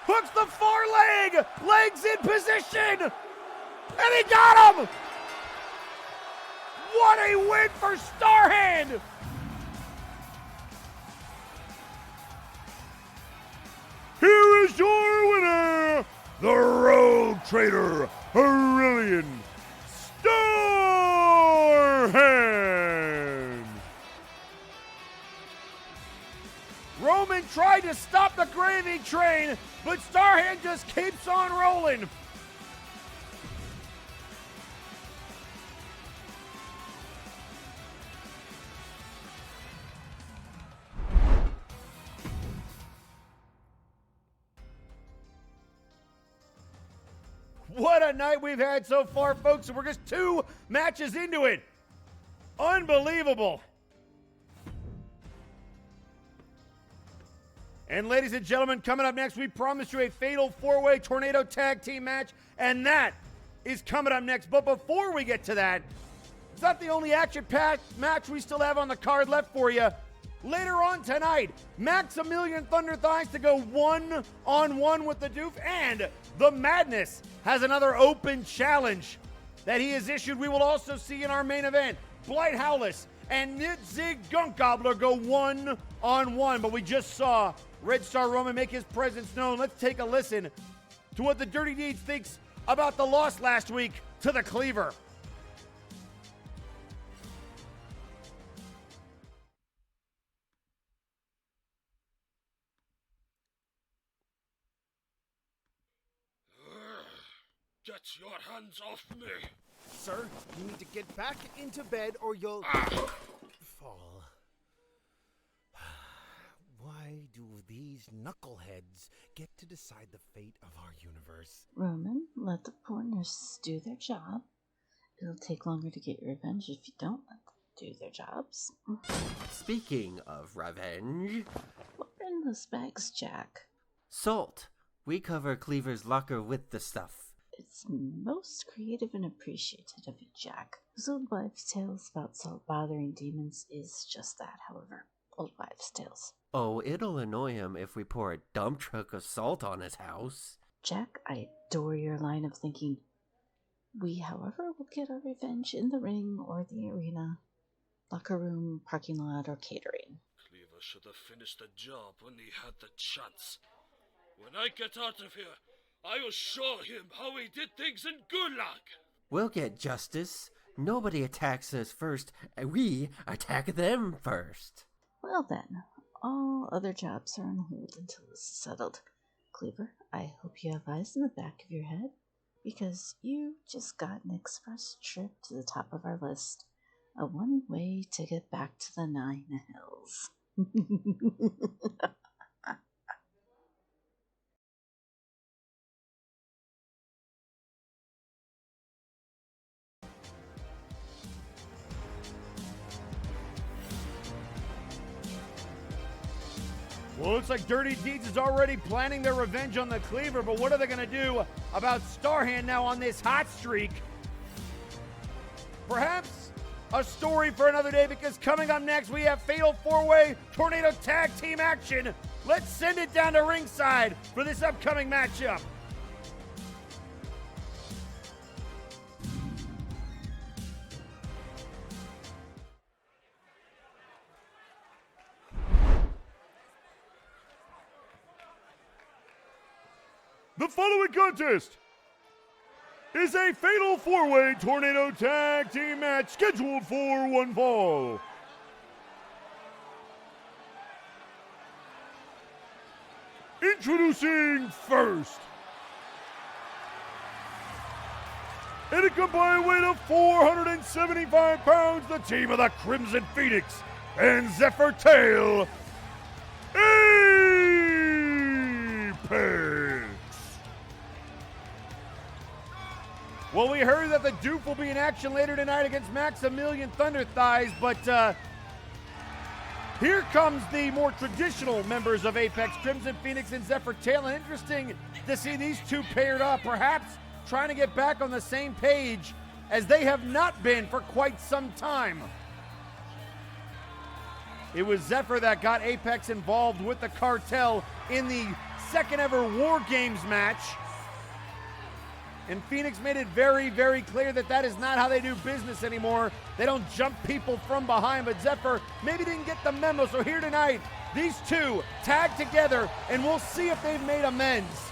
[SPEAKER 6] Hooks the far leg! Legs in position! And he got him! What a win for Starhand!
[SPEAKER 7] Here is your winner, the Road Trader, Aurelian Starhand!
[SPEAKER 6] Roman tried to stop the gravy train, but Starhand just keeps on rolling. What a night we've had so far, folks, and we're just 2 matches into it. Unbelievable. And ladies and gentlemen, coming up next, we promised you a fatal 4-way tornado tag team match, and that is coming up next. But before we get to that, it's not the only action-packed match we still have on the card left for you. Later on tonight, Maximilian Thunder Thighs to go 1-on-1 with the Doof, and the Madness has another open challenge that he has issued. We will also see in our main event, Blight Howless and Nitzig Gunk Gobbler go 1-on-1. But we just saw Red Star Roman make his presence known. Let's take a listen to what the Dirty Deeds thinks about the loss last week to the Cleaver.
[SPEAKER 7] Get your hands off me!
[SPEAKER 9] Sir, you need to get back into bed or you'll fall. Why do these knuckleheads get to decide the fate of our universe?
[SPEAKER 10] Roman, let the poor nurses do their job. It'll take longer to get your revenge if you don't let them do their jobs.
[SPEAKER 11] Speaking of revenge...
[SPEAKER 10] What are in those bags, Jack?
[SPEAKER 11] Salt. We cover Cleaver's locker with the stuff.
[SPEAKER 10] It's most creative and appreciated of you, Jack. Those old wives' tales about salt bothering demons is just that, however. Old wives' tales.
[SPEAKER 11] Oh, it'll annoy him if we pour a dump truck of salt on his house.
[SPEAKER 10] Jack, I adore your line of thinking. We, however, will get our revenge in the ring or the arena, locker room, parking lot, or catering.
[SPEAKER 12] Cleaver should have finished the job when he had the chance. When I get out of here, I will show him how he did things in Gulag.
[SPEAKER 11] We'll get justice. Nobody attacks us first, and we attack them first.
[SPEAKER 10] Well then, all other jobs are on hold until this is settled. Cleaver, I hope you have eyes in the back of your head, because you just got an express trip to the top of our list. A one-way ticket back to the 9 Hills.
[SPEAKER 6] Well, looks like Dirty Deeds is already planning their revenge on the Cleaver, but what are they going to do about Starhand now on this hot streak? Perhaps a story for another day, because coming up next, we have Fatal 4-Way Tornado Tag Team action. Let's send it down to ringside for this upcoming matchup.
[SPEAKER 7] The following contest is a Fatal 4-Way Tornado Tag Team match scheduled for one fall. Introducing first, at a combined weight of 475 pounds, the team of the Crimson Phoenix and Zephyr Tail, Apex.
[SPEAKER 6] Well, we heard that the Duke will be in action later tonight against Maximilian Thunder Thighs, but here comes the more traditional members of Apex, Crimson Phoenix and Zephyr Tail, and interesting to see these two paired up, perhaps trying to get back on the same page as they have not been for quite some time. It was Zephyr that got Apex involved with the cartel in the second ever War Games match. And Phoenix made it very, very clear that that is not how they do business anymore. They don't jump people from behind, but Zephyr maybe didn't get the memo. So here tonight, these two tag together, and we'll see if they've made amends.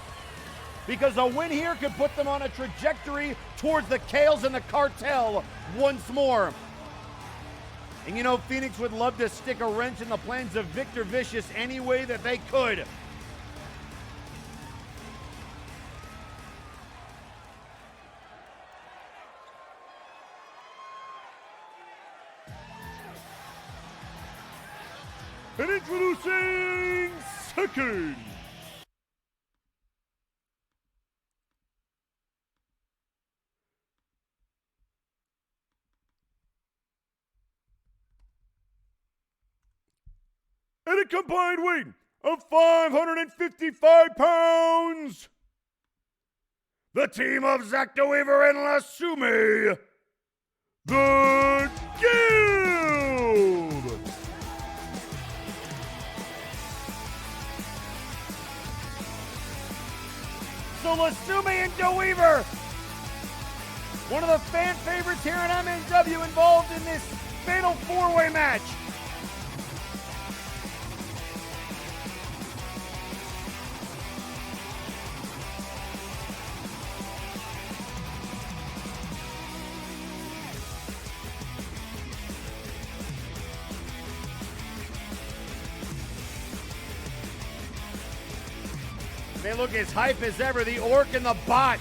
[SPEAKER 6] Because a win here could put them on a trajectory towards the Kales and the cartel once more. And you know, Phoenix would love to stick a wrench in the plans of Victor Vicious any way that they could.
[SPEAKER 7] And introducing second, at a combined weight of 555 pounds, the team of Zach DeWeaver and Lasume, the Guild.
[SPEAKER 6] So Lasume and DeWeaver, one of the fan favorites here in MNW, involved in this Fatal 4-Way match. They look as hype as ever. The Orc and the Bot.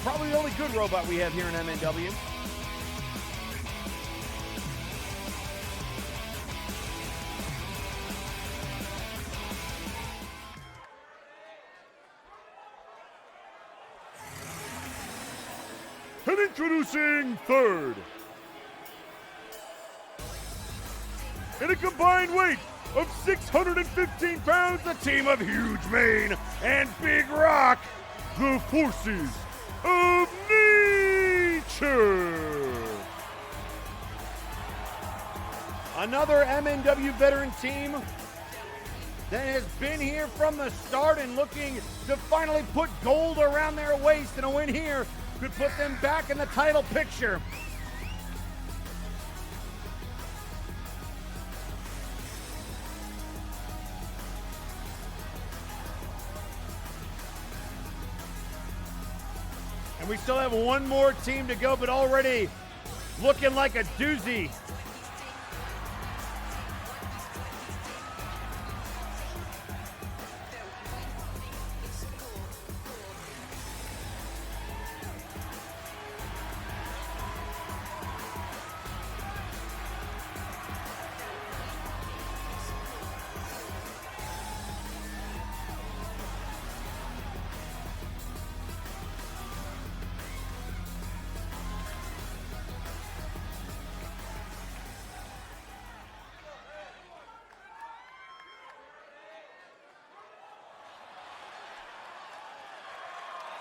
[SPEAKER 6] Probably the only good robot we have here in MNW.
[SPEAKER 7] And introducing third, In a combined weight of 615 pounds, the team of Huge Mane and Big Rock, the forces of nature.
[SPEAKER 6] Another MNW veteran team that has been here from the start and looking to finally put gold around their waist, and a win here could put them back in the title picture. And we still have one more team to go, but already looking like a doozy.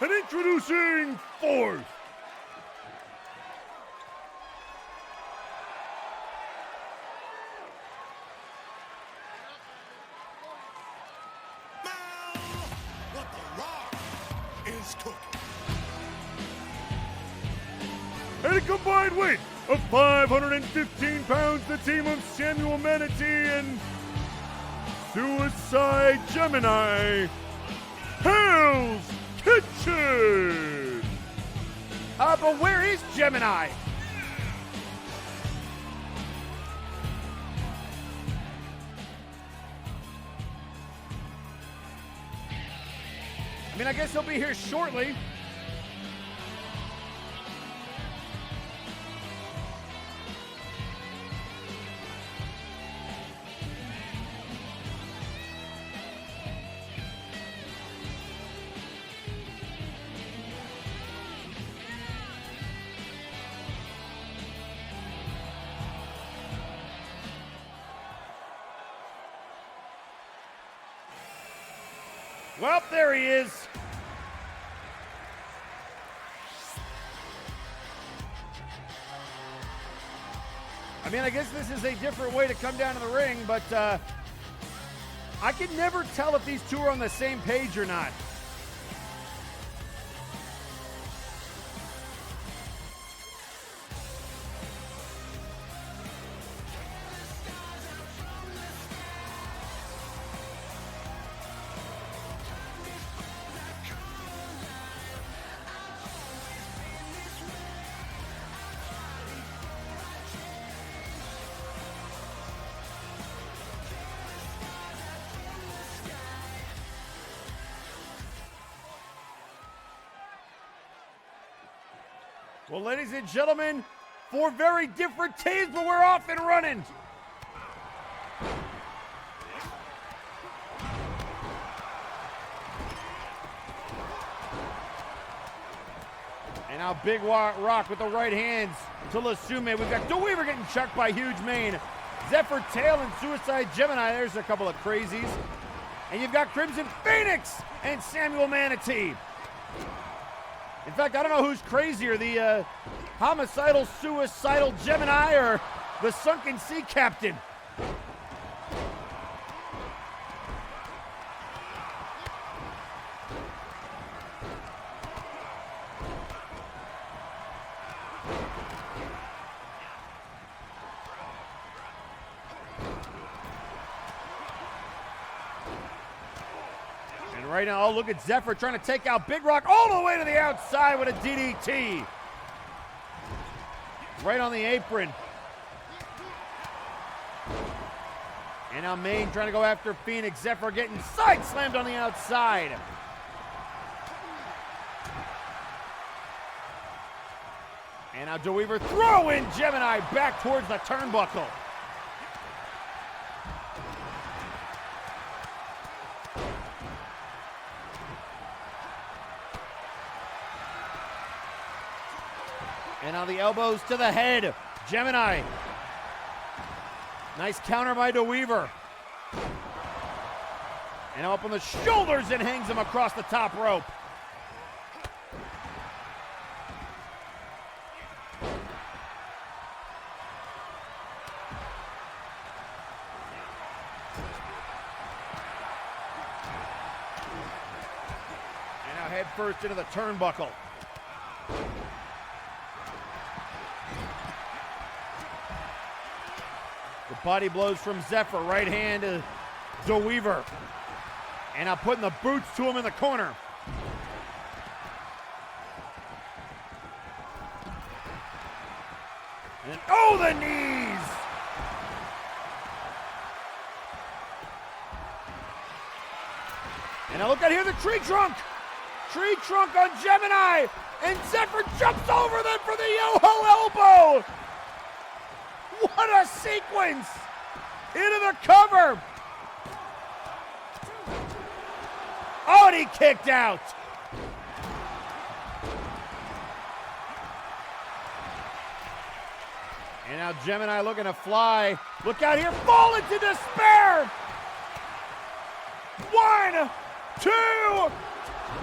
[SPEAKER 7] And introducing fourth,
[SPEAKER 13] What the rock is cooking.
[SPEAKER 7] at a combined weight of 515 pounds, the team of Samuel Manatee and Suicide Gemini, Hell's Kitchen!
[SPEAKER 6] But where is Gemini? I mean, I guess he'll be here shortly. Well, there he is. I mean, I guess this is a different way to come down to the ring, but I can never tell if these two are on the same page or not. Well, ladies and gentlemen, four very different teams, but we're off and running. And now Big Rock with the right hands to Lasume. We've got DeWeaver getting chucked by Huge Mane. Zephyr Tail and Suicide Gemini. There's a couple of crazies. And you've got Crimson Phoenix and Samuel Manatee. In fact, I don't know who's crazier, the homicidal, suicidal Gemini or the sunken sea captain. Right now, oh, look at Zephyr trying to take out Big Rock all the way to the outside with a DDT. Right on the apron. And now Mane trying to go after Phoenix. Zephyr getting side slammed on the outside. And now DeWeaver throwing Gemini back towards the turnbuckle. And now the elbows to the head. Gemini. Nice counter by DeWeaver. And up on the shoulders and hangs him across the top rope. And now head first into the turnbuckle. The body blows from Zephyr, right hand to DeWeaver. And now putting the boots to him in the corner. And oh, the knees! And now look out here, the tree trunk! Tree trunk on Gemini! And Zephyr jumps over them for the yo-ho elbow! What a sequence! Into the cover! Oh, and he kicked out! And now Gemini looking to fly. Look out here, fall into despair! 1, 2, no,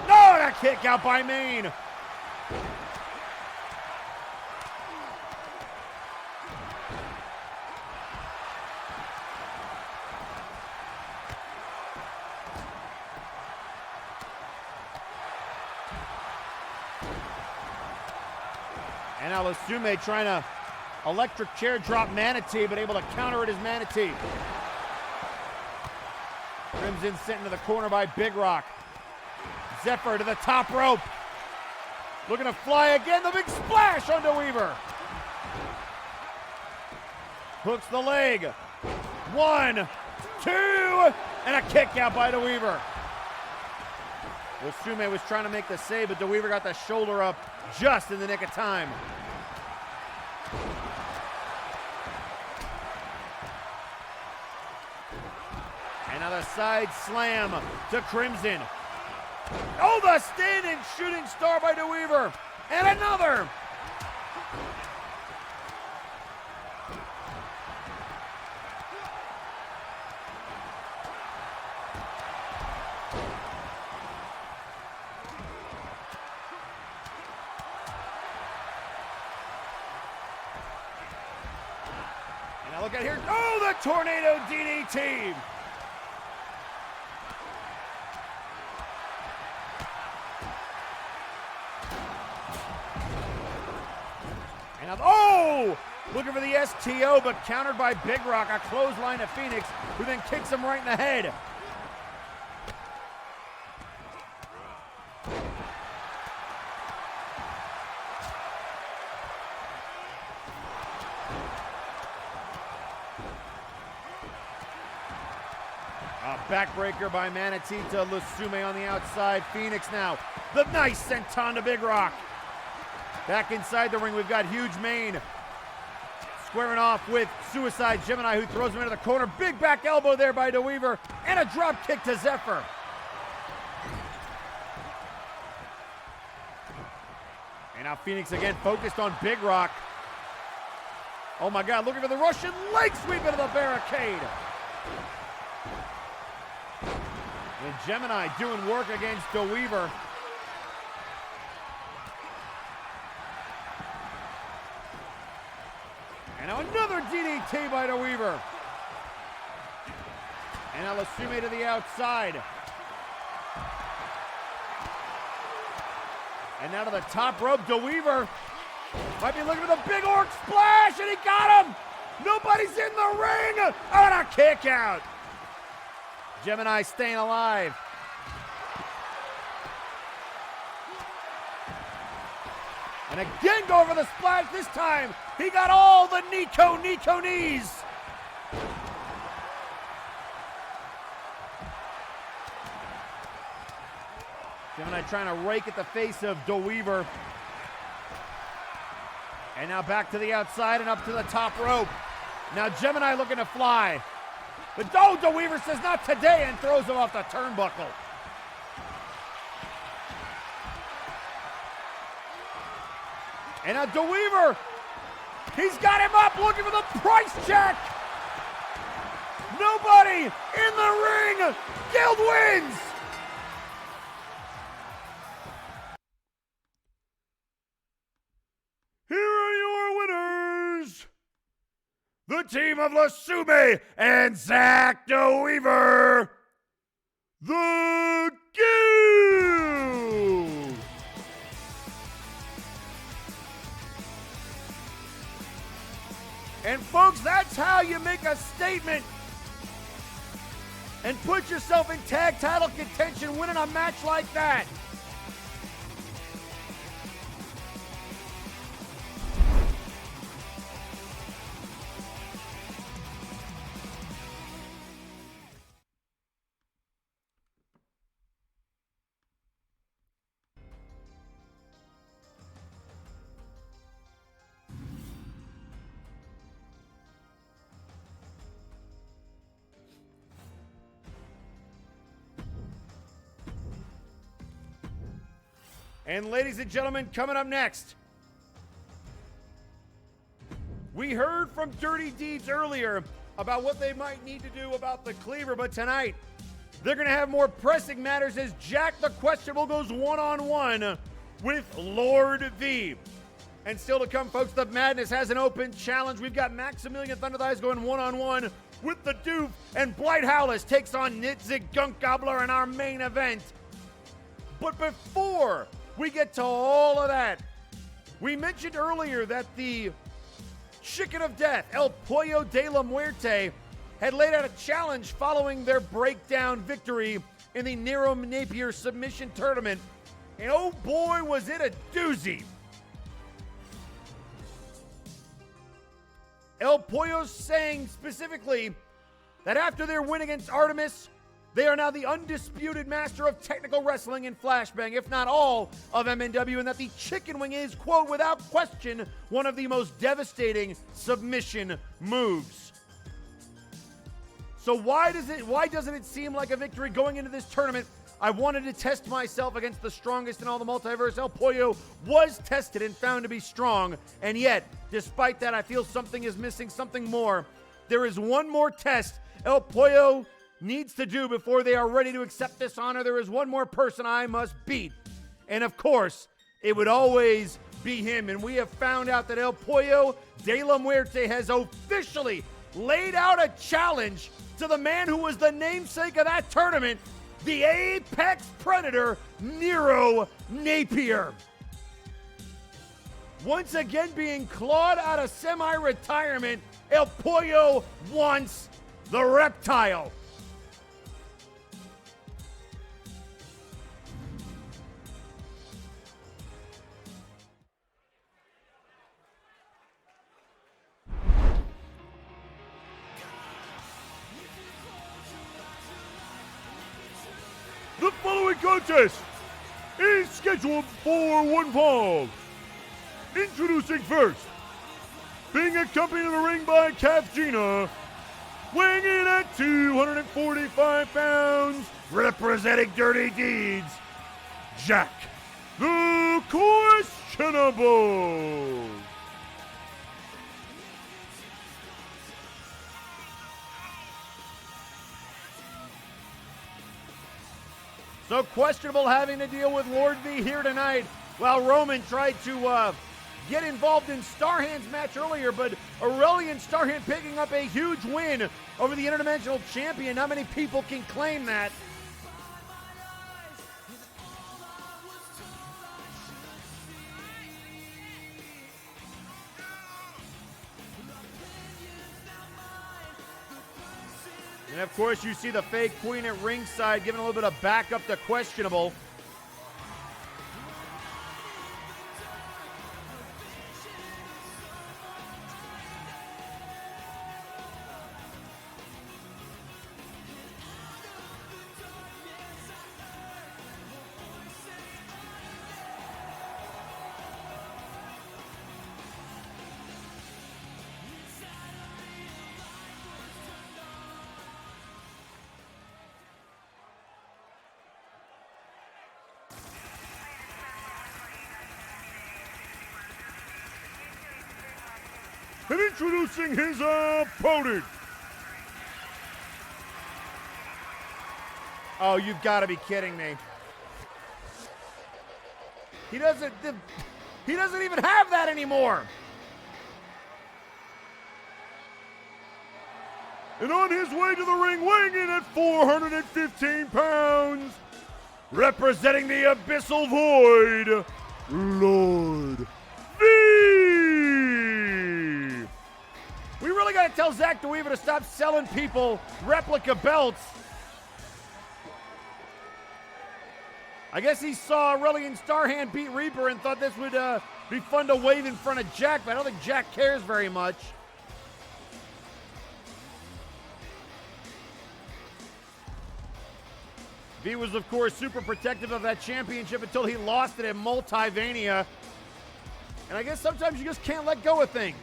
[SPEAKER 6] and a kick out by Maine. And now Lasume trying to electric chair drop Manatee, but able to counter it as Manatee. Crimson sent into the corner by Big Rock. Zephyr to the top rope. Looking to fly again, the big splash on DeWeaver. Hooks the leg. 1, 2, and a kick out by DeWeaver. Lasume was trying to make the save, but DeWeaver got the shoulder up just in the nick of time. And now the side slam to Crimson. Oh, the standing shooting star by DeWeaver. And another. And now look at here. Oh, the tornado DDT. Oh! Looking for the STO, but countered by Big Rock. A clothesline to Phoenix, who then kicks him right in the head. A backbreaker by Manatee to Lasume on the outside. Phoenix now. The nice senton to Big Rock. Back inside the ring, we've got Huge Maine squaring off with Suicide Gemini, who throws him into the corner. Big back elbow there by DeWeaver, and a drop kick to Zephyr. And now Phoenix again focused on Big Rock. Oh my God, looking for the Russian leg sweep into the barricade. And Gemini doing work against DeWeaver. And now another DDT by DeWeaver. And now Lasume to the outside. And now to the top rope, DeWeaver might be looking for the big orc splash, and he got him! Nobody's in the ring! And a kick out! Gemini staying alive. And again go for the splash. This time he got all the Nico knees. Gemini trying to rake at the face of DeWeaver. And now back to the outside and up to the top rope. Now Gemini looking to fly. But oh, DeWeaver says not today and throws him off the turnbuckle. And now DeWeaver, he's got him up looking for the price check. nobody in the ring. Guild wins.
[SPEAKER 7] Here are your winners. The team of Lasume and Zach DeWeaver. The Guild.
[SPEAKER 6] And folks, that's how you make a statement and put yourself in tag title contention winning a match like that. And ladies and gentlemen, coming up next, we heard from Dirty Deeds earlier about what they might need to do about the Cleaver, but tonight they're going to have more pressing matters as Jack the Questionable goes one-on-one with Lord V. And still to come, folks, the Madness has an open challenge. We've got Maximilian Thunder Thighs going one-on-one with the Doof, and Blight Howlis takes on Nitzig Gunk Gobbler in our main event. But before we get to all of that, we mentioned earlier that the Chicken of Death, El Pollo de la Muerte, had laid out a challenge following their breakdown victory in the Nero Napier submission tournament. And oh boy, was it a doozy. El Pollo saying specifically that after their win against Artemis, they are now the undisputed master of technical wrestling in Flashbang, if not all of MNW, and that the Chicken Wing is, quote, without question, one of the most devastating submission moves. So why doesn't it seem like a victory going into this tournament? I wanted to test myself against the strongest in all the multiverse. El Pollo was tested and found to be strong, and yet, despite that, I feel something is missing, something more. There is one more test El Pollo needs to do before they are ready to accept this honor. There is one more person I must beat. And of course, it would always be him. And we have found out that El Pollo de la Muerte has officially laid out a challenge to the man who was the namesake of that tournament, the Apex Predator, Nero Napier. Once again being clawed out of semi-retirement, El Pollo wants the reptile.
[SPEAKER 7] The following contest is scheduled for one fall. Introducing first, being accompanied in the ring by Kath Gina, weighing in at 245 pounds, representing Dirty Deeds, Jack the Questionable.
[SPEAKER 6] So Questionable having to deal with Lord V here tonight, while Roman tried to get involved in Starhand's match earlier, but Aurelian Starhand picking up a huge win over the Interdimensional Champion. Not many people can claim that. And of course, you see the fake queen at ringside giving a little bit of backup to Questionable.
[SPEAKER 7] And introducing his opponent,
[SPEAKER 6] Oh, you've got to be kidding me. He doesn't even have that anymore.
[SPEAKER 7] And on his way to the ring, weighing in at 415 pounds, representing the Abyssal Void, Lord V.
[SPEAKER 6] We really got to tell Zach DeWeaver to stop selling people replica belts. I guess he saw Aurelian Starhand beat Reaper and thought this would be fun to wave in front of Jack, but I don't think Jack cares very much. V was, of course, super protective of that championship until he lost it at Multivania. And I guess sometimes you just can't let go of things.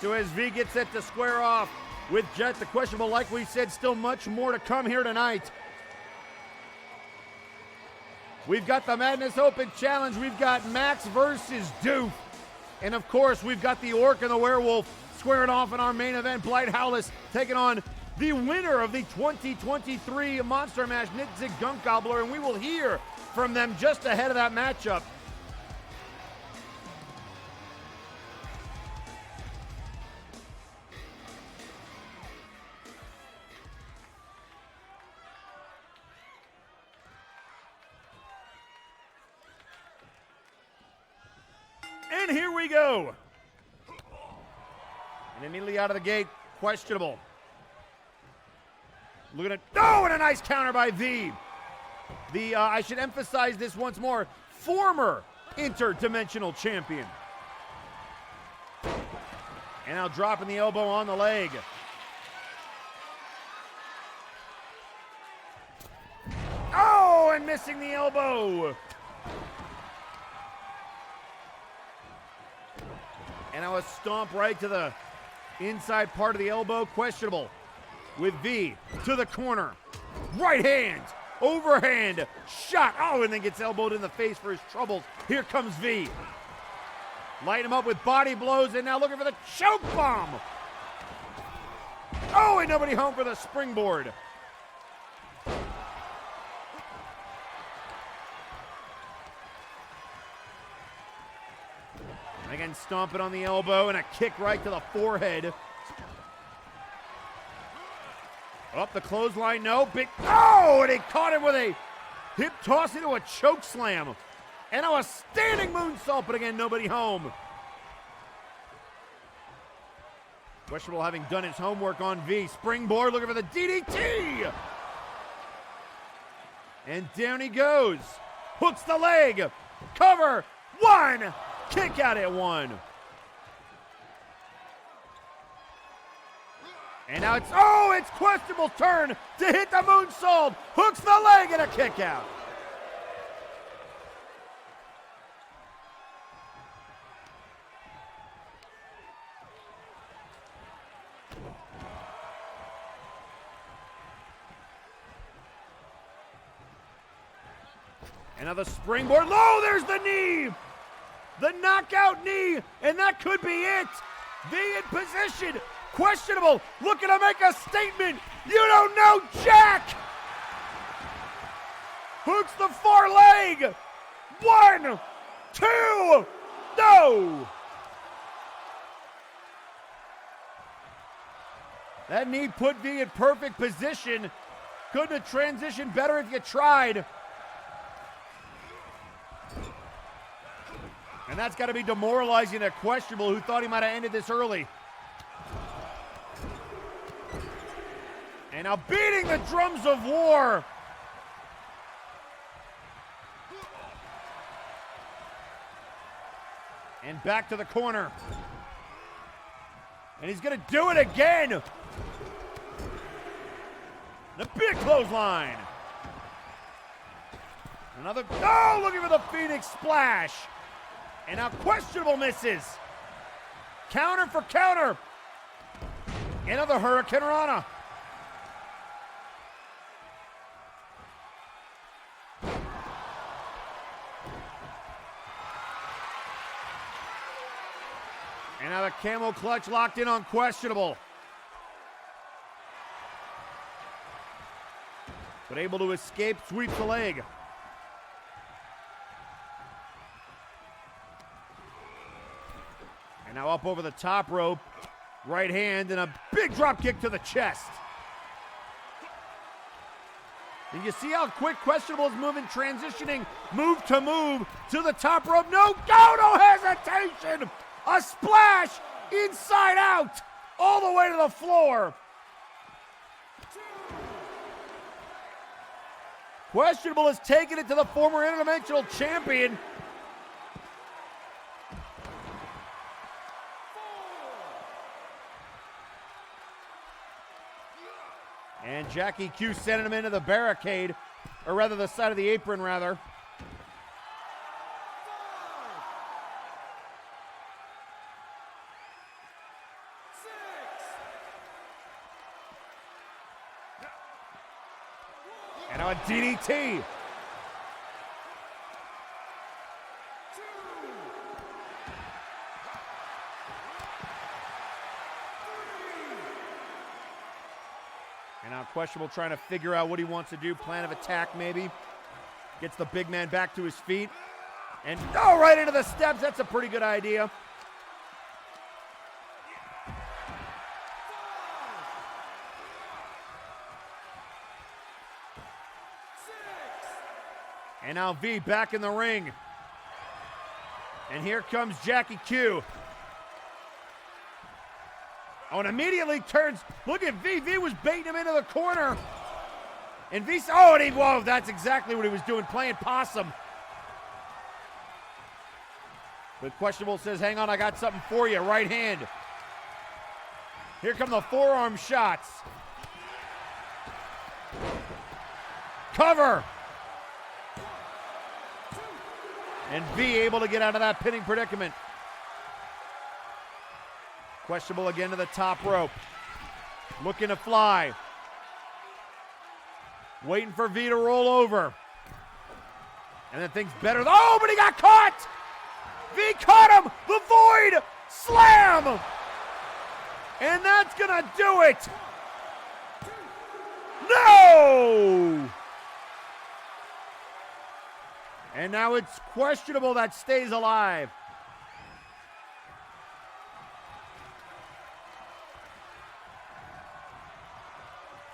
[SPEAKER 6] So as V gets set to square off with Jet, the questionable, like we said, still much more to come here tonight. We've got the Madness Open Challenge. We've got Max versus Doof. And of course, we've got the Orc and the Werewolf squaring off in our main event. Blight Howlis taking on the winner of the 2023 Monster Mash, Nitzig Gunk Gobbler. And we will hear from them just ahead of that matchup. And here we go. And immediately out of the gate, questionable. Look at it. Oh, and a nice counter by V. I should emphasize this once more, former interdimensional champion. And now dropping the elbow on the leg. Oh, and missing the elbow. And now a stomp right to the inside part of the elbow. Questionable with V to the corner. Right hand, overhand, shot. Oh, and then gets elbowed in the face for his troubles. Here comes V. Light him up with body blows, and now looking for the choke bomb. Oh, and nobody home for the springboard. Again, stomping on the elbow and a kick right to the forehead. Up the clothesline, no. Big, oh, and he caught him with a hip toss into a choke slam. And now a standing moonsault, but again, nobody home. Questionable having done his homework on V. Springboard looking for the DDT. And down he goes. Hooks the leg. Cover. One. Kick out at one. And now it's questionable's turn to hit the moonsault. Hooks the leg and a kick out. Another springboard. Low, there's the knee. The knockout knee, and that could be it. V in position. Questionable, looking to make a statement. You don't know Jack. Hooks the far leg. 1, 2, no. That knee put V in perfect position. Couldn't have transitioned better if you tried. And that's got to be demoralizing to Questionable, who thought he might have ended this early. And now beating the drums of war. And back to the corner. And he's going to do it again. The big clothesline. Another, oh, looking for the Phoenix Splash. And now Questionable misses. Counter for counter. Another Hurricane Rana. camo clutch locked in on Questionable. But able to escape, sweeps the leg. And now up over the top rope. Right hand and a big drop kick to the chest. And you see how quick Questionable is moving, transitioning move to the top rope. No hesitation. A splash inside out all the way to the floor. Questionable has taken it to the former interdimensional champion. And Jackie Q sending him into the barricade, or rather the side of the apron, rather. And on DDT. And now Questionable trying to figure out what he wants to do. Plan of attack, maybe. Gets the big man back to his feet. And right into the steps. That's a pretty good idea. And now V back in the ring. And here comes Jackie Q. Oh, and immediately turns. Look at V. V was baiting him into the corner. And V, whoa, that's exactly what he was doing, playing possum. But Questionable says, hang on, I got something for you, right hand. Here come the forearm shots. Cover. And V able to get out of that pinning predicament. Questionable again to the top rope. Looking to fly. Waiting for V to roll over. And then things better. Oh, but he got caught! V caught him! The Void! Slam! And that's gonna do it! No! And now it's Questionable that stays alive.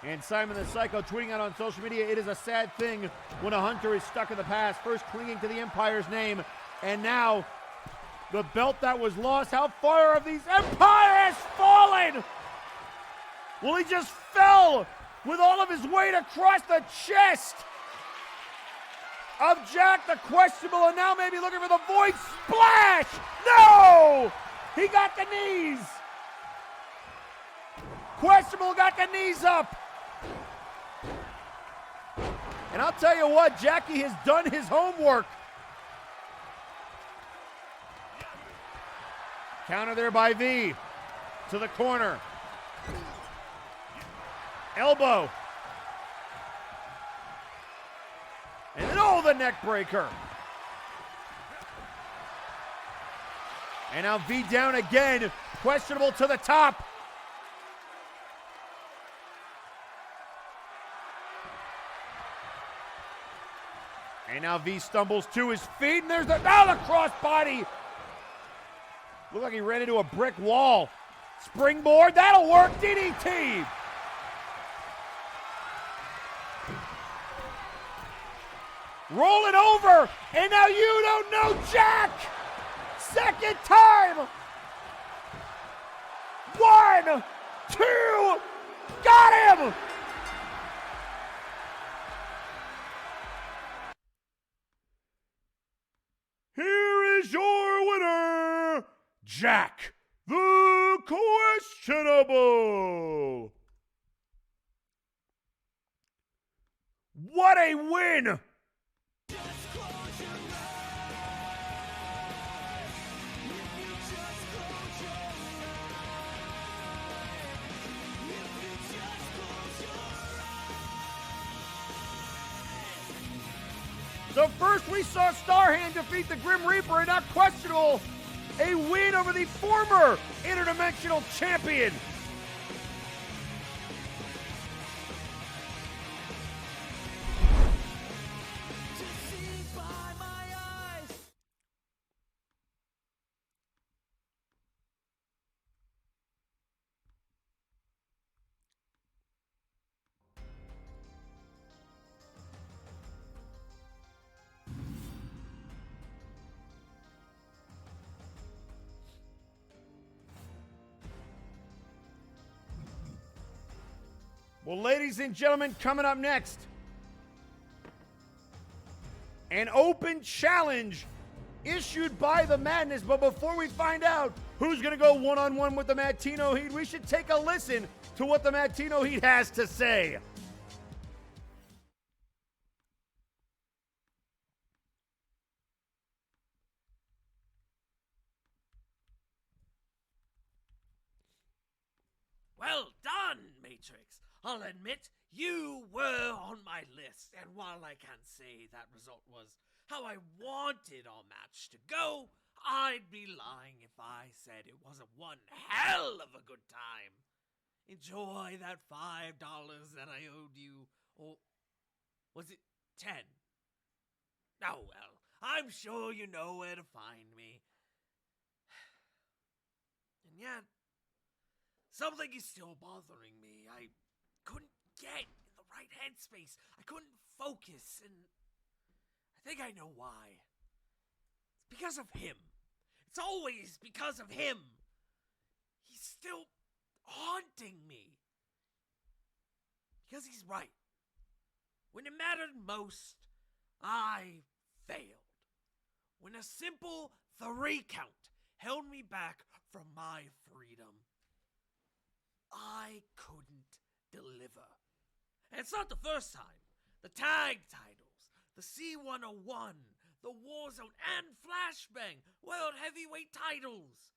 [SPEAKER 6] And Simon the Psycho tweeting out on social media, it is a sad thing when a hunter is stuck in the past, first clinging to the Empire's name, and now the belt that was lost. How far have these Empire has fallen? Well, he just fell with all of his weight across the chest of Jack the Questionable, and now maybe looking for the Void Splash. No! He got the knees. Questionable got the knees up. And I'll tell you what, Jackie has done his homework. Counter there by V. To the corner. Elbow. And then, the neck breaker. And now V down again. Questionable to the top. And now V stumbles to his feet, and there's the crossbody. Looked like he ran into a brick wall. Springboard, that'll work, DDT. Roll it over, and now you don't know Jack. Second time. 1, 2, got him. Here is your winner, Jack the Questionable. What a win! So first we saw Starhand defeat the Grim Reaper, and now Questionable a win over the former interdimensional champion. Well, ladies and gentlemen, coming up next, an open challenge issued by the Madness. But before we find out who's going to go one-on-one with the Matino Heat, we should take a listen to what the Matino Heat has to say.
[SPEAKER 14] Well done, Matrix. I'll admit you were on my list, and while I can't say that result was how I wanted our match to go, I'd be lying if I said it wasn't one hell of a good time. Enjoy that $5 that I owed you, or was it 10? Oh well, I'm sure you know where to find me. And yet, something is still bothering me. I couldn't get in the right headspace. I couldn't focus, and I think I know why. It's because of him. It's always because of him. He's still haunting me. Because he's right. When it mattered most, I failed. When a simple 3 count held me back from my freedom, I couldn't deliver. And it's not the first time. The tag titles, the C101, the Warzone, and Flashbang World Heavyweight titles.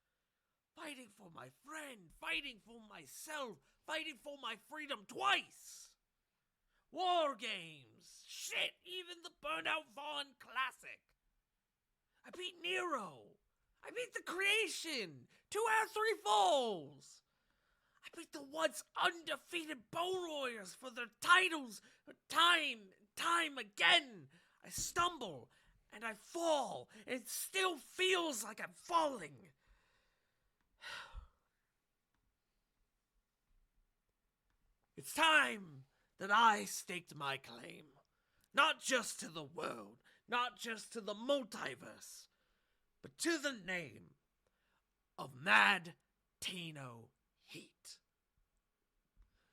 [SPEAKER 14] Fighting for my friend, fighting for myself, fighting for my freedom twice. War games. Shit, even the Burnout Vaughn Classic. I beat Nero. I beat The Creation. 2 out of 3 falls. I beat the once undefeated Bone Warriors for their titles time again. I stumble and I fall, and it still feels like I'm falling. It's time that I staked my claim, not just to the world, not just to the multiverse, but to the name of Mad Tino Heat.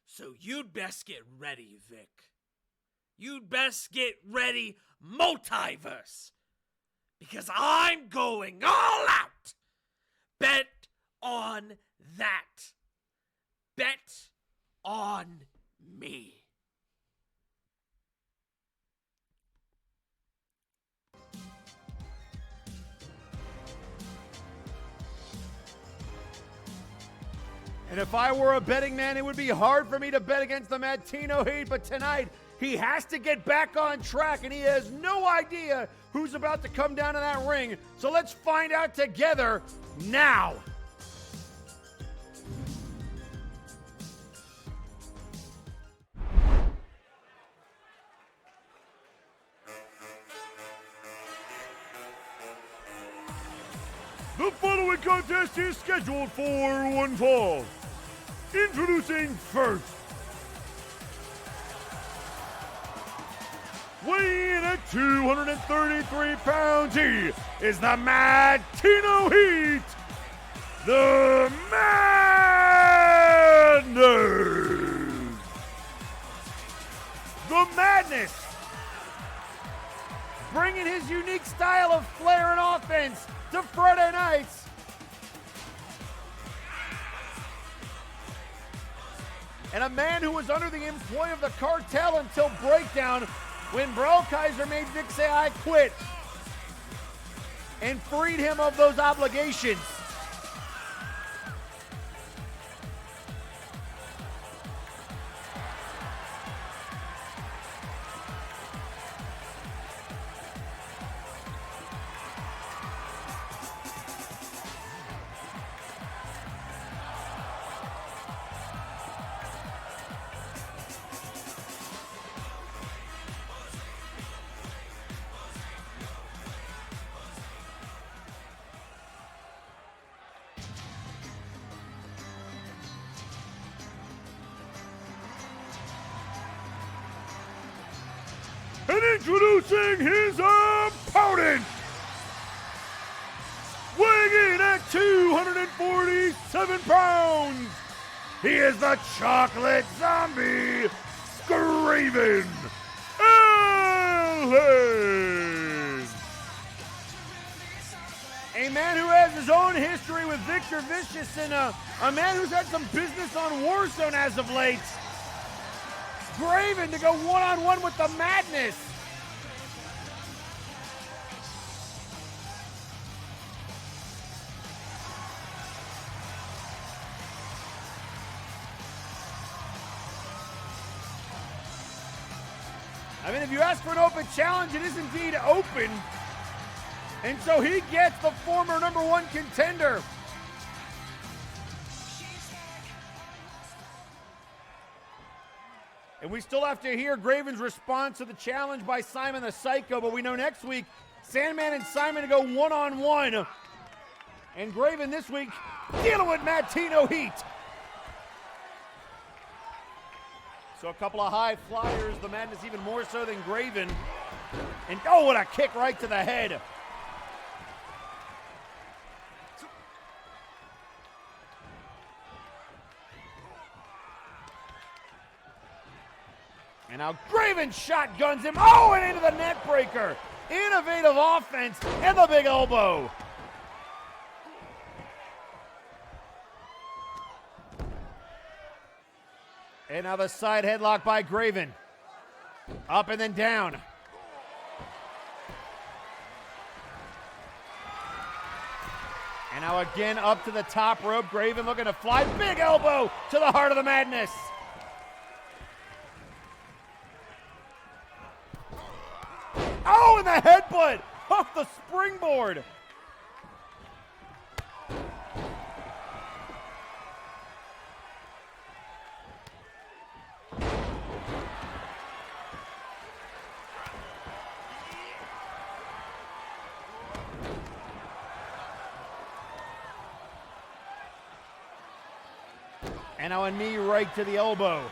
[SPEAKER 14] So you'd best get ready, Vic. You'd best get ready, Multiverse. Because I'm going all out. Bet on that. Bet on me.
[SPEAKER 6] And if I were a betting man, it would be hard for me to bet against the Matino Heat, but tonight he has to get back on track, and he has no idea who's about to come down in that ring. So let's find out together now.
[SPEAKER 7] The following contest is scheduled for one fall. Introducing first, weighing in at 233 pounds, he is the Mad Tino Heat, the Madness.
[SPEAKER 6] The Madness, bringing his unique style of flair and offense to Friday nights. And a man who was under the employ of the cartel until breakdown, when Bro Kaiser made Vic say, "I quit," and freed him of those obligations.
[SPEAKER 7] And introducing his opponent, weighing in at 247 pounds, he is the chocolate zombie, Graven Allen.
[SPEAKER 6] A man who has his own history with Victor Vicious and a man who's had some business on Warzone as of late. Graven to go one-on-one with the Madness. I mean, if you ask for an open challenge, it is indeed open. And so he gets the former #1 contender. And we still have to hear Graven's response to the challenge by Simon the Psycho, but we know next week Sandman and Simon to go one-on-one. And Graven this week dealing with Matino Heat. So a couple of high flyers, the Madness even more so than Graven. And oh, what a kick right to the head. And now Graven shotguns him. Oh, and into the net breaker. Innovative offense and the big elbow. And now the side headlock by Graven. Up and then down. And now again up to the top rope. Graven looking to fly. Big elbow to the heart of the Madness. Oh, and the headbutt off the springboard. And now a knee right to the elbow.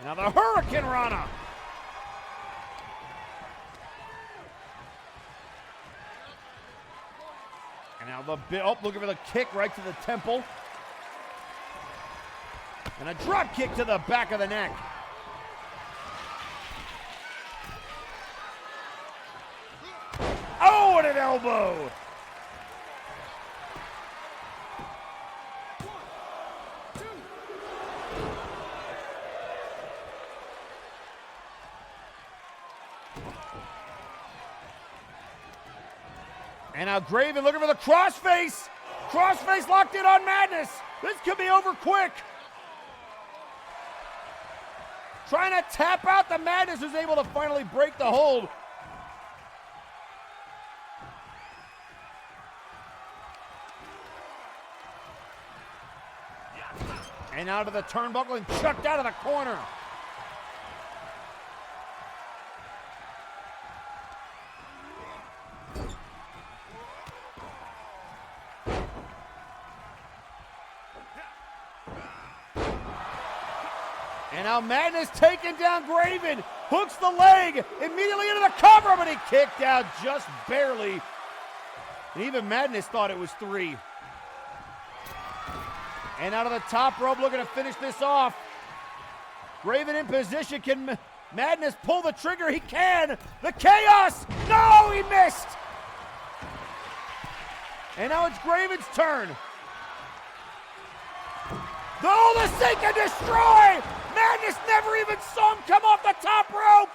[SPEAKER 6] Now the Hurricane Rana. And now the looking for the kick right to the temple. And a drop kick to the back of the neck. Oh, and an elbow. And now Graven looking for the crossface. Crossface locked in on Madness. This could be over quick. Trying to tap out the Madness, who's able to finally break the hold. And out of the turnbuckle and chucked out of the corner. And now Madness taking down Graven, hooks the leg, immediately into the cover, but he kicked out just barely. And even Madness thought it was 3. And out of the top rope looking to finish this off. Graven in position, can Madness pull the trigger? He can! The chaos! No, he missed! And now it's Graven's turn. Oh, the Seek and Destroy! Madness never even saw him come off the top rope!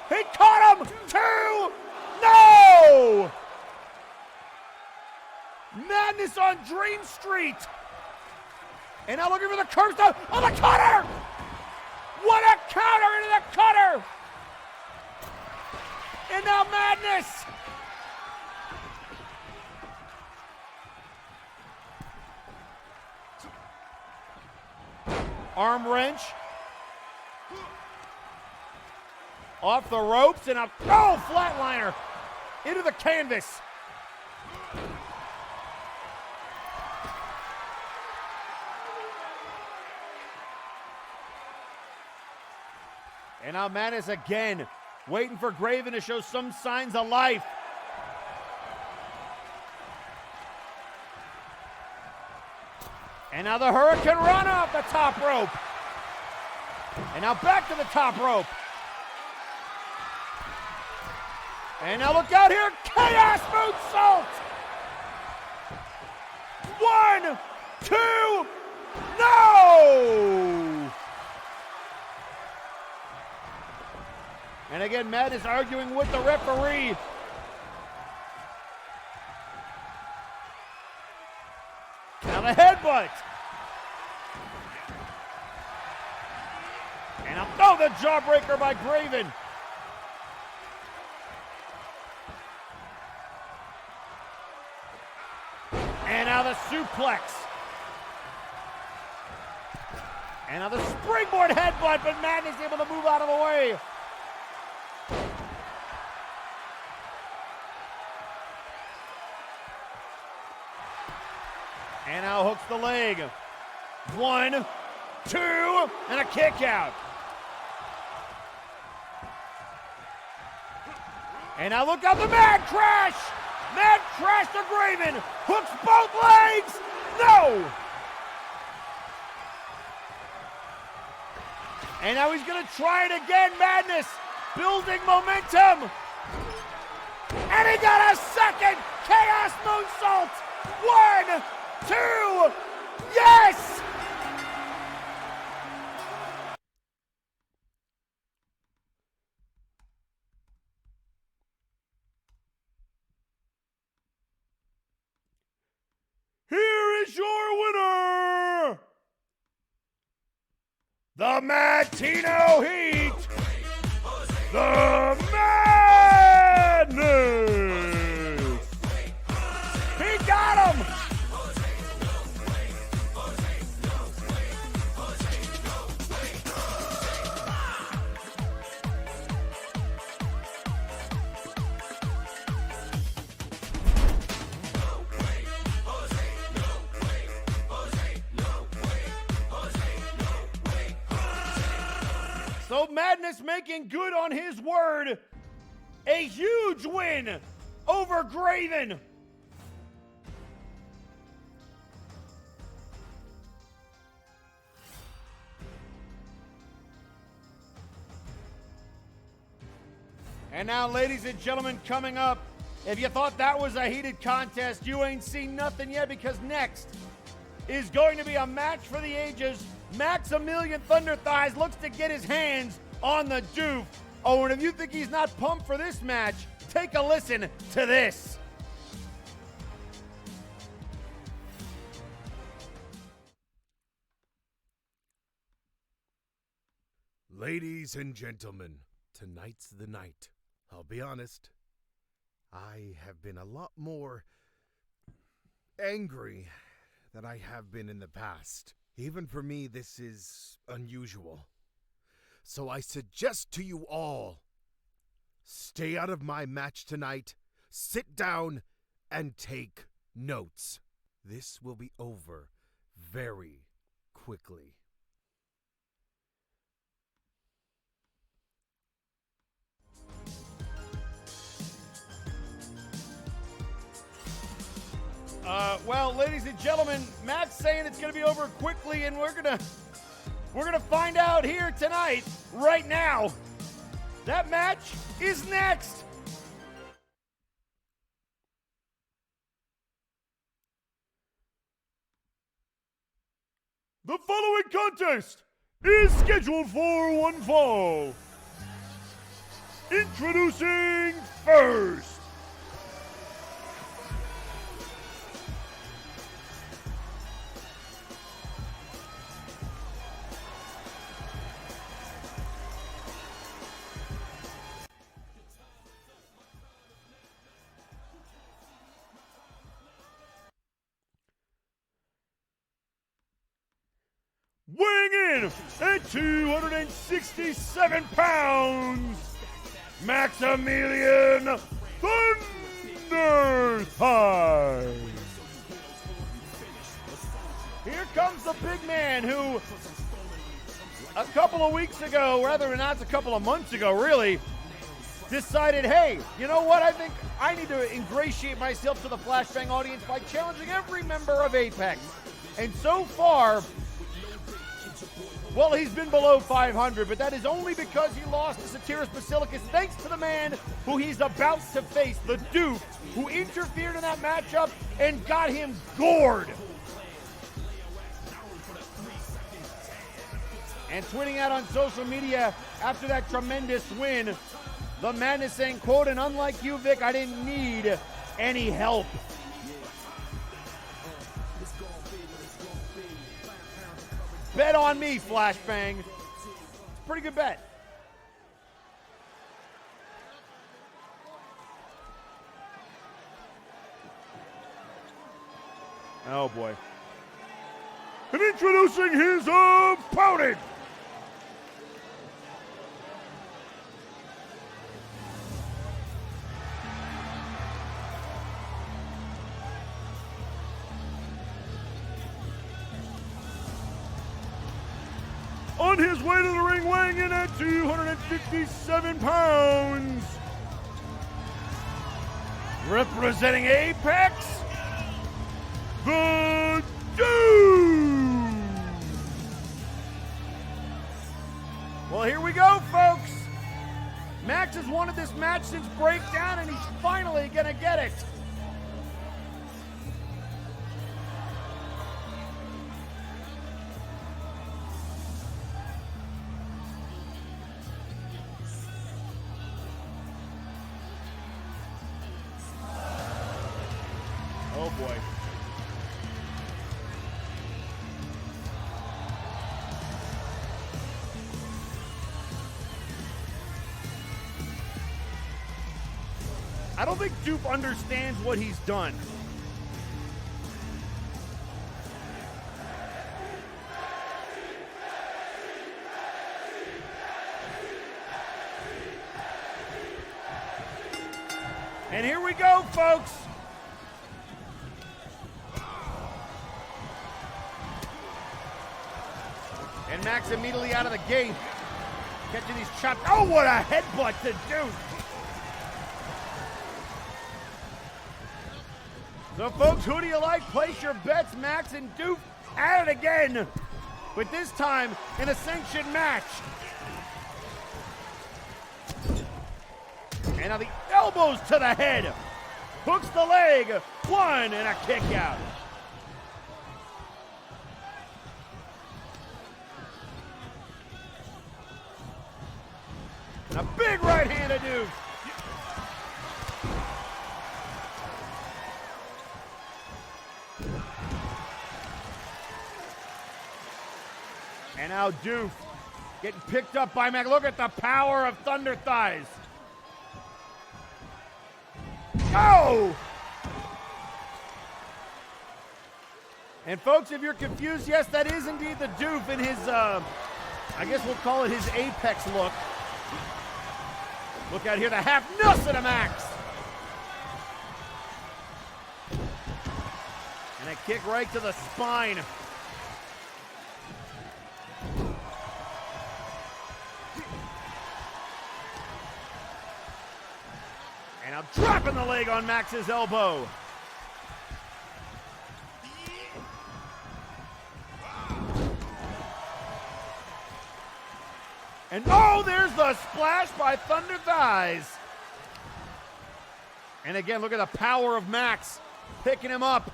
[SPEAKER 6] He caught him! 2! No! Madness on Dream Street! And now looking for the curve stop. Oh, the cutter! What a counter into the cutter! And now Madness! Arm wrench. Off the ropes and a flatliner into the canvas. And now Madness again, waiting for Graven to show some signs of life. And now the Hurricane Run off the top rope. And now back to the top rope. And now look out here, Chaos Moonsault! 1, 2, no! And again, Madness arguing with the referee. Now the headbutt. And now, the jawbreaker by Graven. And now the suplex. And now the springboard headbutt, but Madness able to move out of the way. And now hooks the leg. 1, 2, and a kick out. And now look out, the Mad Crash! Mad Crash to Graven! Hooks both legs! No! And now he's gonna try it again, Madness! Building momentum! And he got a second Chaos Moonsault! 1, 2, yes! Here is your winner, the Matino Heat, the Madness. He got him. So Madness making good on his word. A huge win over Graven. And now, ladies and gentlemen, coming up, if you thought that was a heated contest, you ain't seen nothing yet, because next is going to be a match for the ages. Maximilian Thunder Thighs looks to get his hands on the Doof. Oh, and if you think he's not pumped for this match, take a listen to this.
[SPEAKER 7] Ladies and gentlemen, tonight's the night. I'll be honest, I have been a lot more angry than I have been in the past. Even for me, this is unusual. So I suggest to you all, stay out of my match tonight, sit down, and take notes. This will be over very quickly.
[SPEAKER 6] Well, ladies and gentlemen, Matt's saying it's going to be over quickly, and we're gonna find out here tonight, right now. That match is next.
[SPEAKER 7] The following contest is scheduled for one fall. Introducing first, weighing in at 267 pounds, Maximilian Thunder Thighs.
[SPEAKER 6] Here comes the big man who a couple of weeks ago, rather not a couple of months ago, really, decided, hey, you know what? I think I need to ingratiate myself to the Flashbang audience by challenging every member of Apex. And so far, well, he's been below 500, but that is only because he lost to Satiris Basilicus, thanks to the man who he's about to face, the Duke, who interfered in that matchup and got him gored. And tweeting out on social media after that tremendous win, the Madness saying, quote, and unlike you, Vic, I didn't need any help. Bet on me, Flashbang. It's a pretty good bet. Oh, boy.
[SPEAKER 7] And introducing his opponent. On his way to the ring, weighing in at 257 pounds.
[SPEAKER 6] Representing Apex,
[SPEAKER 7] the Dude!
[SPEAKER 6] Well, here we go, folks. Max has wanted this match since Breakdown, and he's finally gonna get it. Oh boy. I don't think Dupe understands what he's done. And here we go, folks. And Max immediately out of the gate, catching these chops. Oh, what a headbutt to Duke. So, folks, who do you like? Place your bets. Max and Duke at it again, but this time in a sanctioned match. And now the elbows to the head. Hooks the leg. One and a kick out. And a big right hand to Duke. And now Duke getting picked up by Mac. Look at the power of Thunder Thighs. Oh! And folks, if you're confused, yes, that is indeed the Duke in his, I guess we'll call it his Apex look. Look out here, the half Nelson to Max. And a kick right to the spine. And now dropping the leg on Max's elbow. And oh, there's the splash by Thunder Thighs. And again, look at the power of Max picking him up.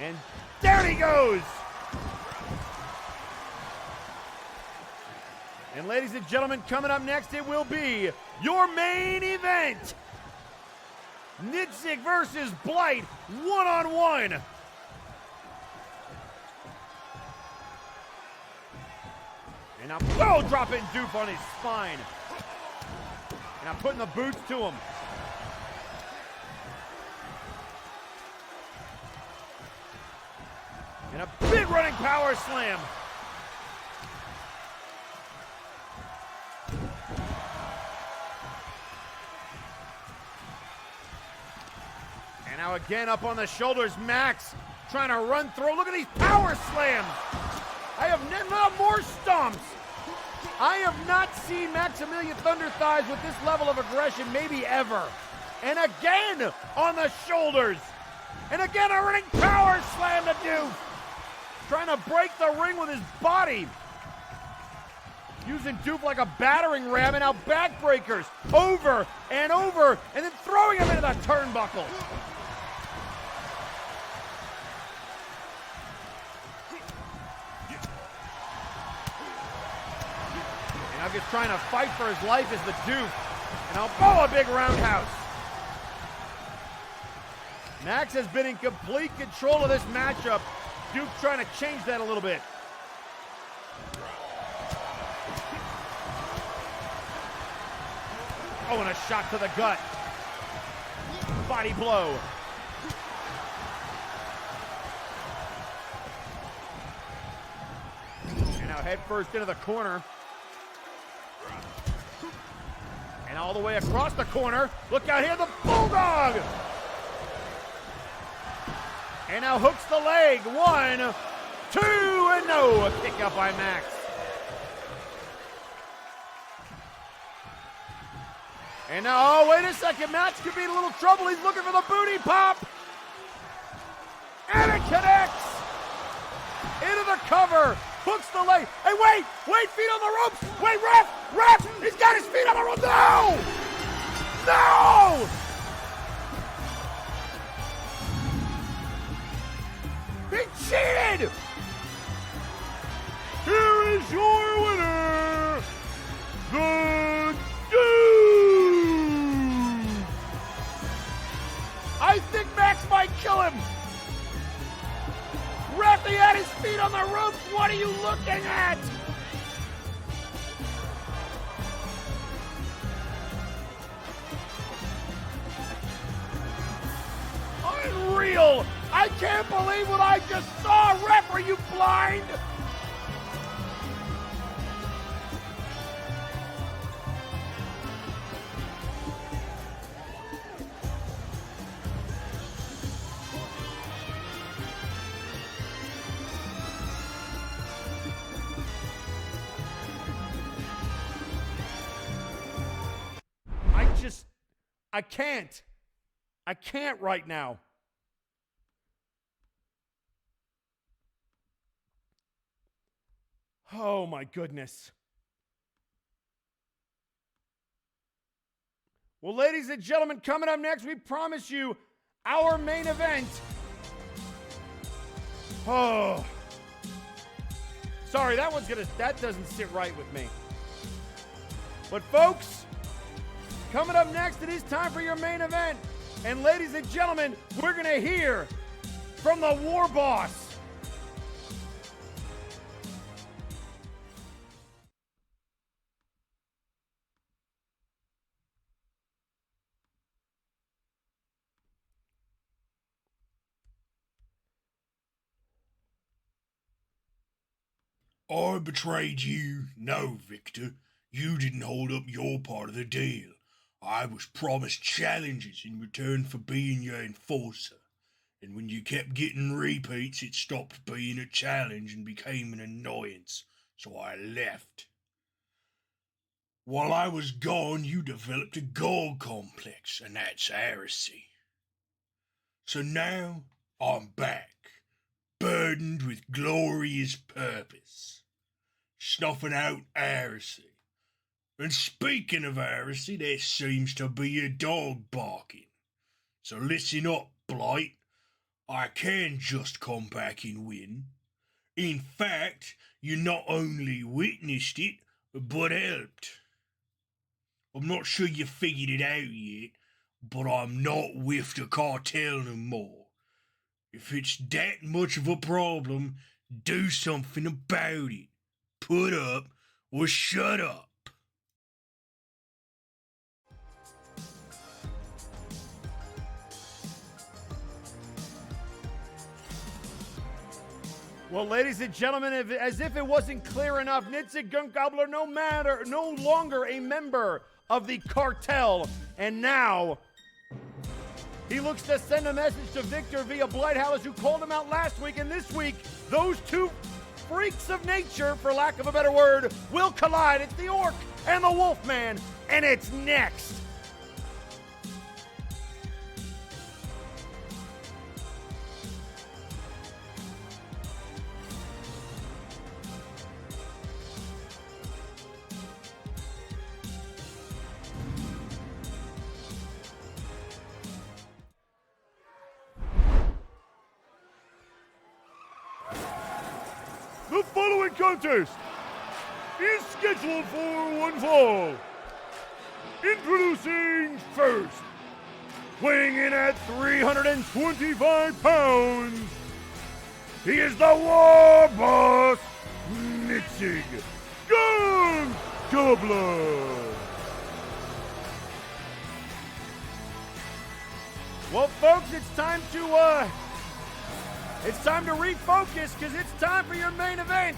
[SPEAKER 6] And there he goes. And ladies and gentlemen, coming up next, it will be your main event. Nitzik versus Blight, one-on-one. And now, dropping Dupe on his spine. And now putting the boots to him. And a big running power slam. And now again up on the shoulders, Max trying to run through. Look at these power slams. I have no more stomps. I have not seen Maximilian Thunder Thighs with this level of aggression maybe ever. And again on the shoulders. And again a running power slam to Doof. Trying to break the ring with his body. Using Doof like a battering ram, and now backbreakers over, and then throwing him into the turnbuckle. And now just trying to fight for his life is the Doof. And now, a big roundhouse. Max has been in complete control of this matchup. Doof trying to change that a little bit. Oh, and a shot to the gut. Body blow. And now head first into the corner. And all the way across the corner. Look out here, the Bulldog! And now hooks the leg. 1, 2, and no. A kick out by Max. And now, oh, wait a second. Max could be in a little trouble. He's looking for the booty pop. And it connects. Into the cover. Hooks the leg. Hey, wait, feet on the ropes. Wait, ref, he's got his feet on the ropes. No! He cheated!
[SPEAKER 7] Here is your winner, the Dude!
[SPEAKER 6] I think Max might kill him. Ref, he had his feet on the ropes. What are you looking at? Unreal! I can't believe what I just saw! Ref, are you blind? I can't right now. Oh my goodness. Well, ladies and gentlemen, coming up next, we promise you our main event. Oh. Sorry, that doesn't sit right with me. But folks, coming up next, it is time for your main event. And ladies and gentlemen, we're going to hear from the War Boss.
[SPEAKER 13] I betrayed you. No, Victor. You didn't hold up your part of the deal. I was promised challenges in return for being your enforcer. And when you kept getting repeats, it stopped being a challenge and became an annoyance. So I left. While I was gone, you developed a God complex, and that's heresy. So now, I'm back, burdened with glorious purpose, snuffing out heresy. And speaking of heresy, there seems to be a dog barking. So listen up, Blight. I can just come back and win. In fact, you not only witnessed it, but helped. I'm not sure you figured it out yet, but I'm not with the cartel no more. If it's that much of a problem, do something about it. Put up or shut up.
[SPEAKER 6] Well, ladies and gentlemen, as if it wasn't clear enough, Nitzik Gun Gobbler no longer a member of the cartel, and now He looks to send a message to Victor via Blighthouse, who called him out last week, and this week, those two freaks of nature, for lack of a better word, will collide. It's the Orc and the Wolfman, and it's next.
[SPEAKER 7] The following contest is scheduled for one fall. Introducing first, weighing in at 325 pounds, he is the War Boss, Nexus Gun Gobbler.
[SPEAKER 6] Well, folks, it's time to refocus, because it's time for your main event.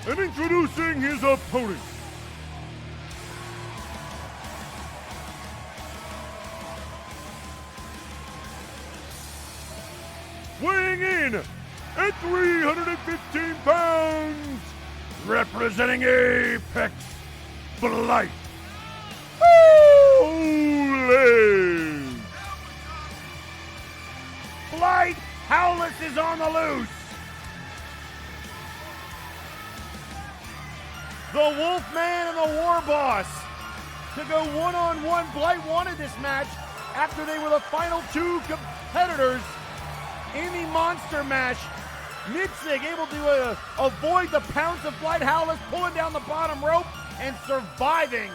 [SPEAKER 7] And introducing his opponent, weighing in at 315 pounds, representing Apex Blight. Holy!
[SPEAKER 6] Blight Howless is on the loose. The Wolfman and the War Boss to go one-on-one. Blight wanted this match after they were the final two competitors in the Monster Mash. Nitzig able to avoid the pounce of Blight Howless, pulling down the bottom rope and surviving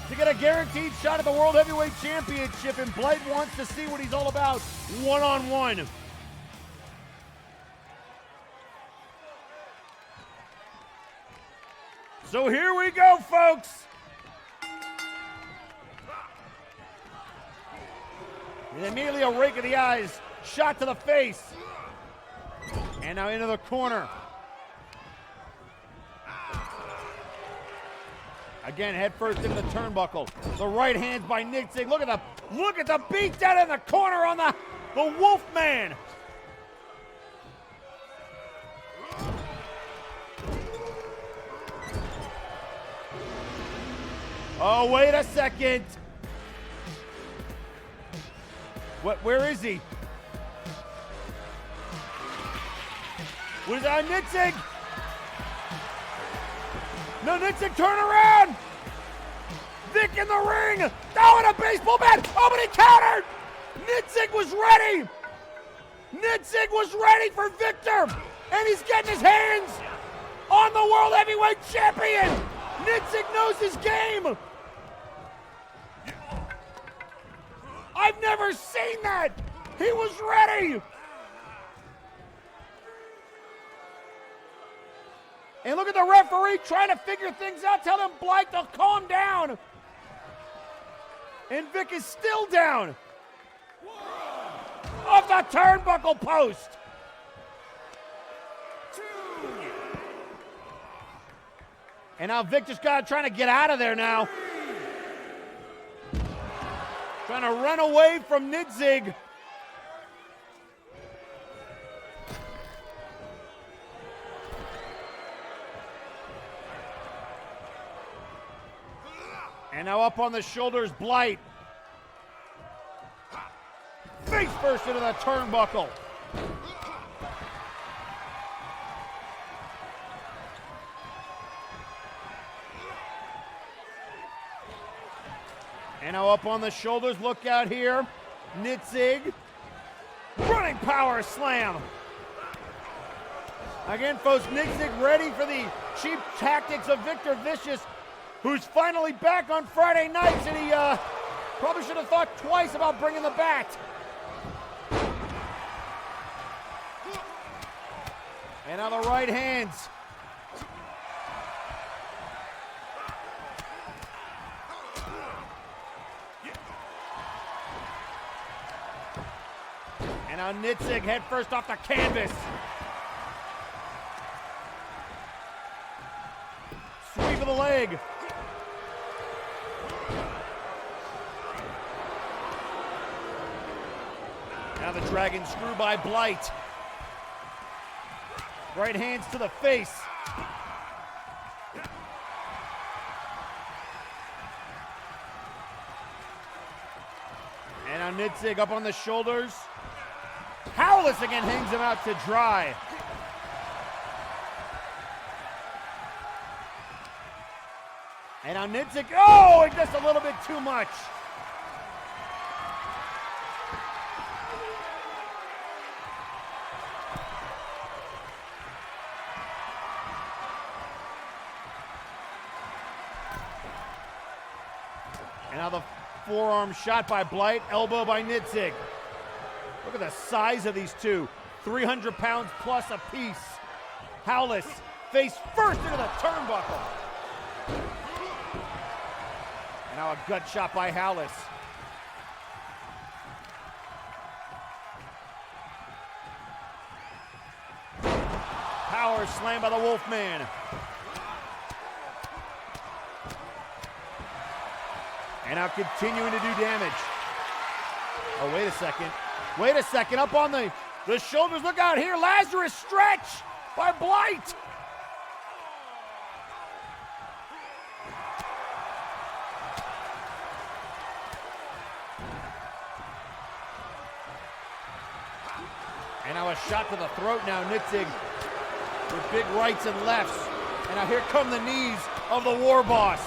[SPEAKER 6] to get a guaranteed shot at the World Heavyweight Championship, and Blight wants to see what he's all about one-on-one. So here we go, folks. And immediately a rake of the eyes, shot to the face. And now into the corner. Again, head first into the turnbuckle. The right hands by Nitzig. Look at the beat down in the corner on the Wolfman. Oh, wait a second. Where is he? What is that, Nitzig? No, Nitzig, turn around! Vic in the ring! Oh, and a baseball bat! Oh, but he countered! Nitzig was ready! Nitzig was ready for Victor! And he's getting his hands on the World Heavyweight Champion! Nitzig knows his game! I've never seen that! He was ready! And look at the referee trying to figure things out, tell him Blight to calm down. And Vic is still down. Off the turnbuckle post. And now Vic just trying to get out of there now. Trying to run away from Nitzig. And now up on the shoulders, Blight. Face first into the turnbuckle. And now up on the shoulders, look out here. Nitzig. Running power slam. Again, folks, Nexus ready for the cheap tactics of Victor Vicious, who's finally back on Friday nights, and he probably should have thought twice about bringing the bat. And now the right hands. And now Nitzig head first off the canvas. Sweep of the leg. Now the dragon screw by Blight. Right hands to the face. And now Nitzig up on the shoulders. Howless again hangs him out to dry. And now Nitzig, oh, just a little bit too much. And now the forearm shot by Blight, elbow by Nitzig. Look at the size of these two. 300 pounds plus a piece. Howless, face first into the turnbuckle. And now a gut shot by Howless. Power slam by the Wolfman. And now continuing to do damage. Oh, wait a second. Wait a second, up on the shoulders. Look out here, Lazarus stretch by Blight. And now a shot to the throat now, Nitzig with big rights and lefts. And now here come the knees of the War Boss.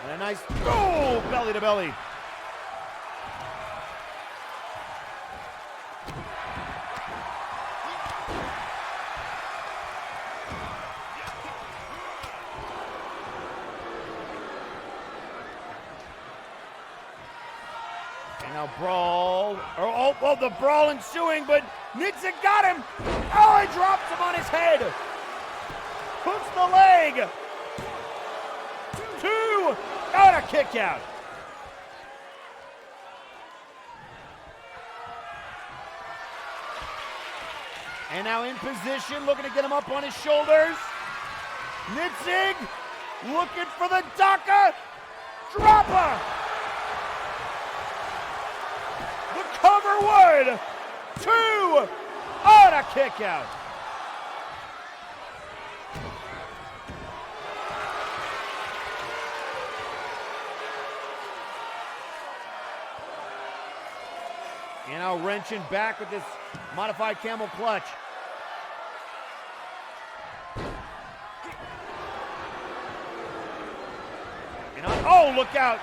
[SPEAKER 6] And a nice, oh, belly to belly. And now brawl, oh, the brawl ensuing, but Nitzig got him. Oh, he drops him on his head. Hooks the leg. Two, and a kick out. And now in position, looking to get him up on his shoulders. Nitzig looking for the Daka. Dropper. The cover wood. Two, and a kick out. And now wrenching back with this modified camel clutch. And now, oh, look out.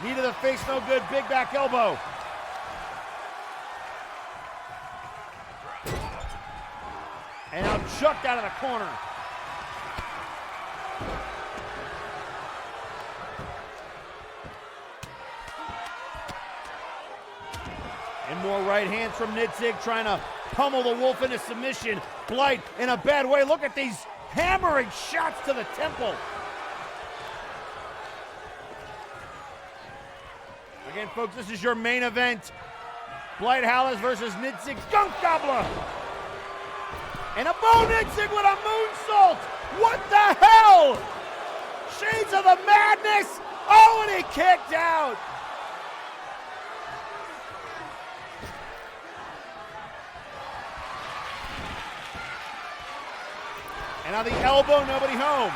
[SPEAKER 6] Knee to the face, no good. Big back elbow. And now chucked out of the corner. And more right hands from Nitzig, trying to pummel the Wolf into submission. Blight in a bad way. Look at these hammering shots to the temple. Again, folks, this is your main event. Blight Howless versus Nitzig Gunk Gobbler. And a Bo Nitzig with a moonsault. What the hell? Shades of the madness. Oh, and he kicked out. And now the elbow, nobody home.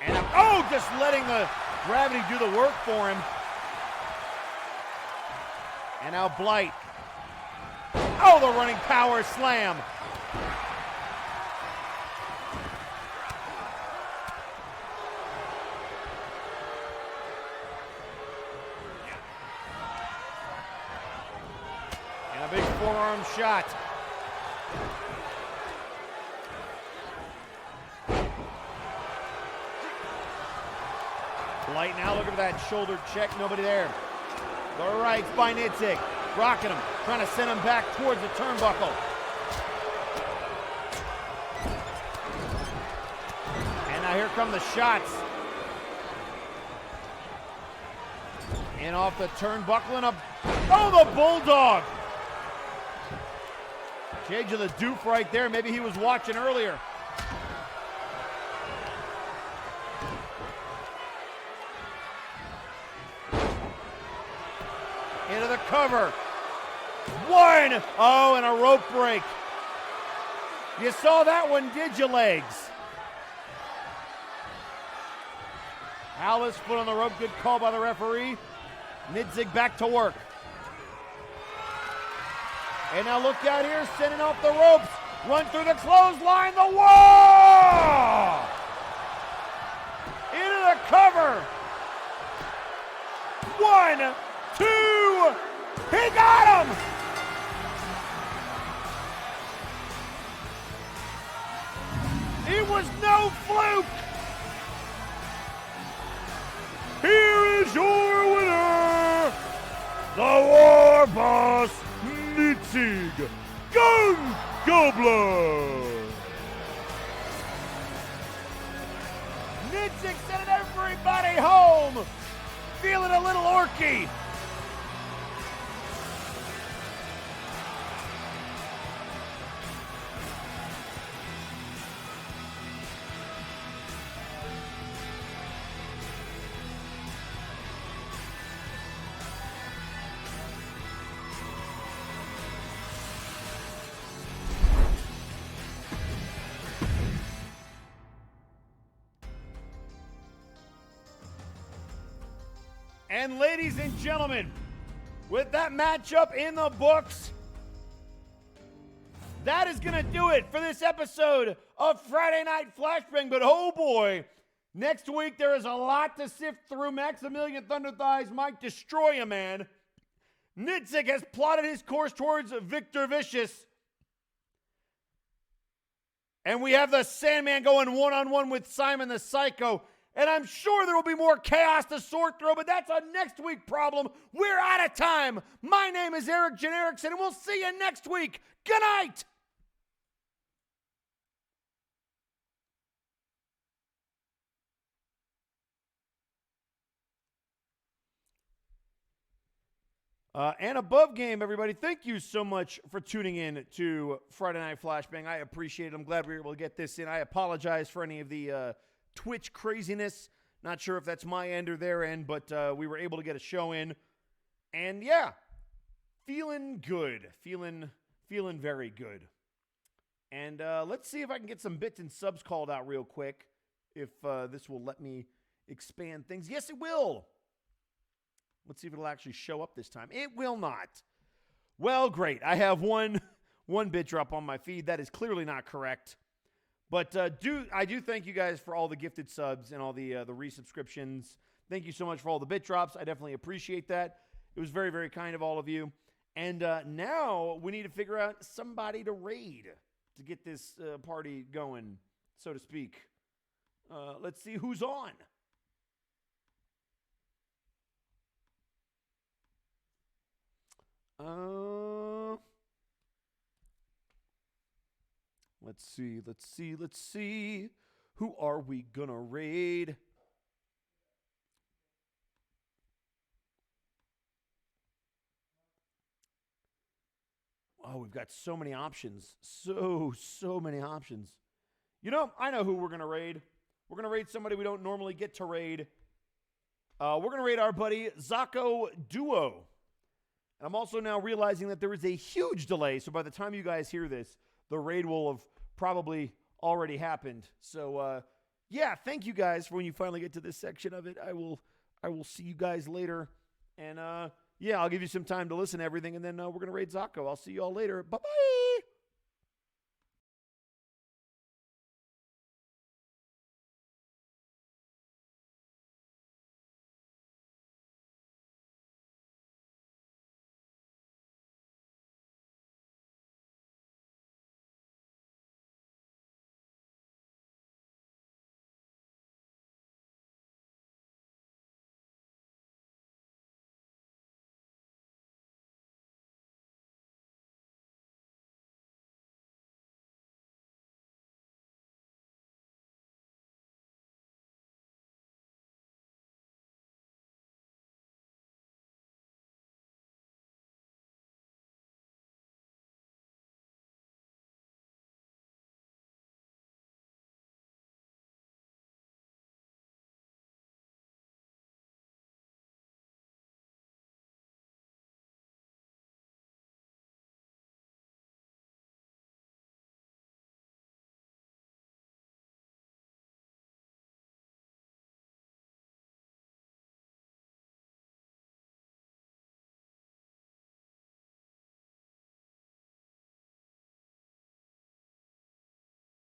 [SPEAKER 6] And now, oh, just letting the gravity do the work for him. And now Blight. Oh, the running power slam. arm shot. Light now, look at that shoulder check, nobody there. The rights by Nitzik, rocking him, trying to send him back towards the turnbuckle. And now here come the shots. And off the turnbuckle and oh, the Bulldog! Change of the doof right there, maybe he was watching earlier. Into the cover. One! Oh, and a rope break. You saw that one, did you, Legs? Alice foot on the rope, good call by the referee. Nitzik back to work. And now look out here, sending off the ropes. Run through the clothesline, the wall! Into the cover. 1, 2, he got him! It was no fluke! Here is your winner, the War Boss, Nitzik Gun Gobbler! Nitzik sending everybody home, feeling a little orky. And ladies and gentlemen, with that matchup in the books, that is going to do it for this episode of Friday Night Flashbang. But oh boy, next week there is a lot to sift through. Maximilian Thunder Thighs might destroy a man. Nitzik has plotted his course towards Victor Vicious. And we have the Sandman going one-on-one with Simon the Psycho. And I'm sure there will be more chaos to sort through, but that's a next week problem. We're out of time. My name is Eric Generickson, and we'll see you next week. Good night. And above game, everybody, thank you so much for tuning in to Friday Night Flashbang. I appreciate it. I'm glad we were able to get this in. I apologize for any of the Twitch craziness. Not sure if that's my end or their end, but we were able to get a show in. And yeah, feeling good. Feeling very good. And let's see if I can get some bits and subs called out real quick. If this will let me expand things. Yes, it will. Let's see if it'll actually show up this time. It will not. Well, great. I have one bit drop on my feed. That is clearly not correct. But I do thank you guys for all the gifted subs and all the resubscriptions. Thank you so much for all the bit drops. I definitely appreciate that. It was very, very kind of all of you. And now we need to figure out somebody to raid to get this party going, so to speak. Let's see who's on. Let's see. Who are we gonna raid? Oh, we've got so many options. So many options. You know, I know who we're gonna raid. We're gonna raid somebody we don't normally get to raid. We're gonna raid our buddy Zocco Duo. And I'm also now realizing that there is a huge delay, so by the time you guys hear this, the raid will have probably already happened. So, yeah, thank you guys for when you finally get to this section of it. I will see you guys later. And, yeah, I'll give you some time to listen to everything, and then we're going to raid Zocco. I'll see you all later. Bye-bye!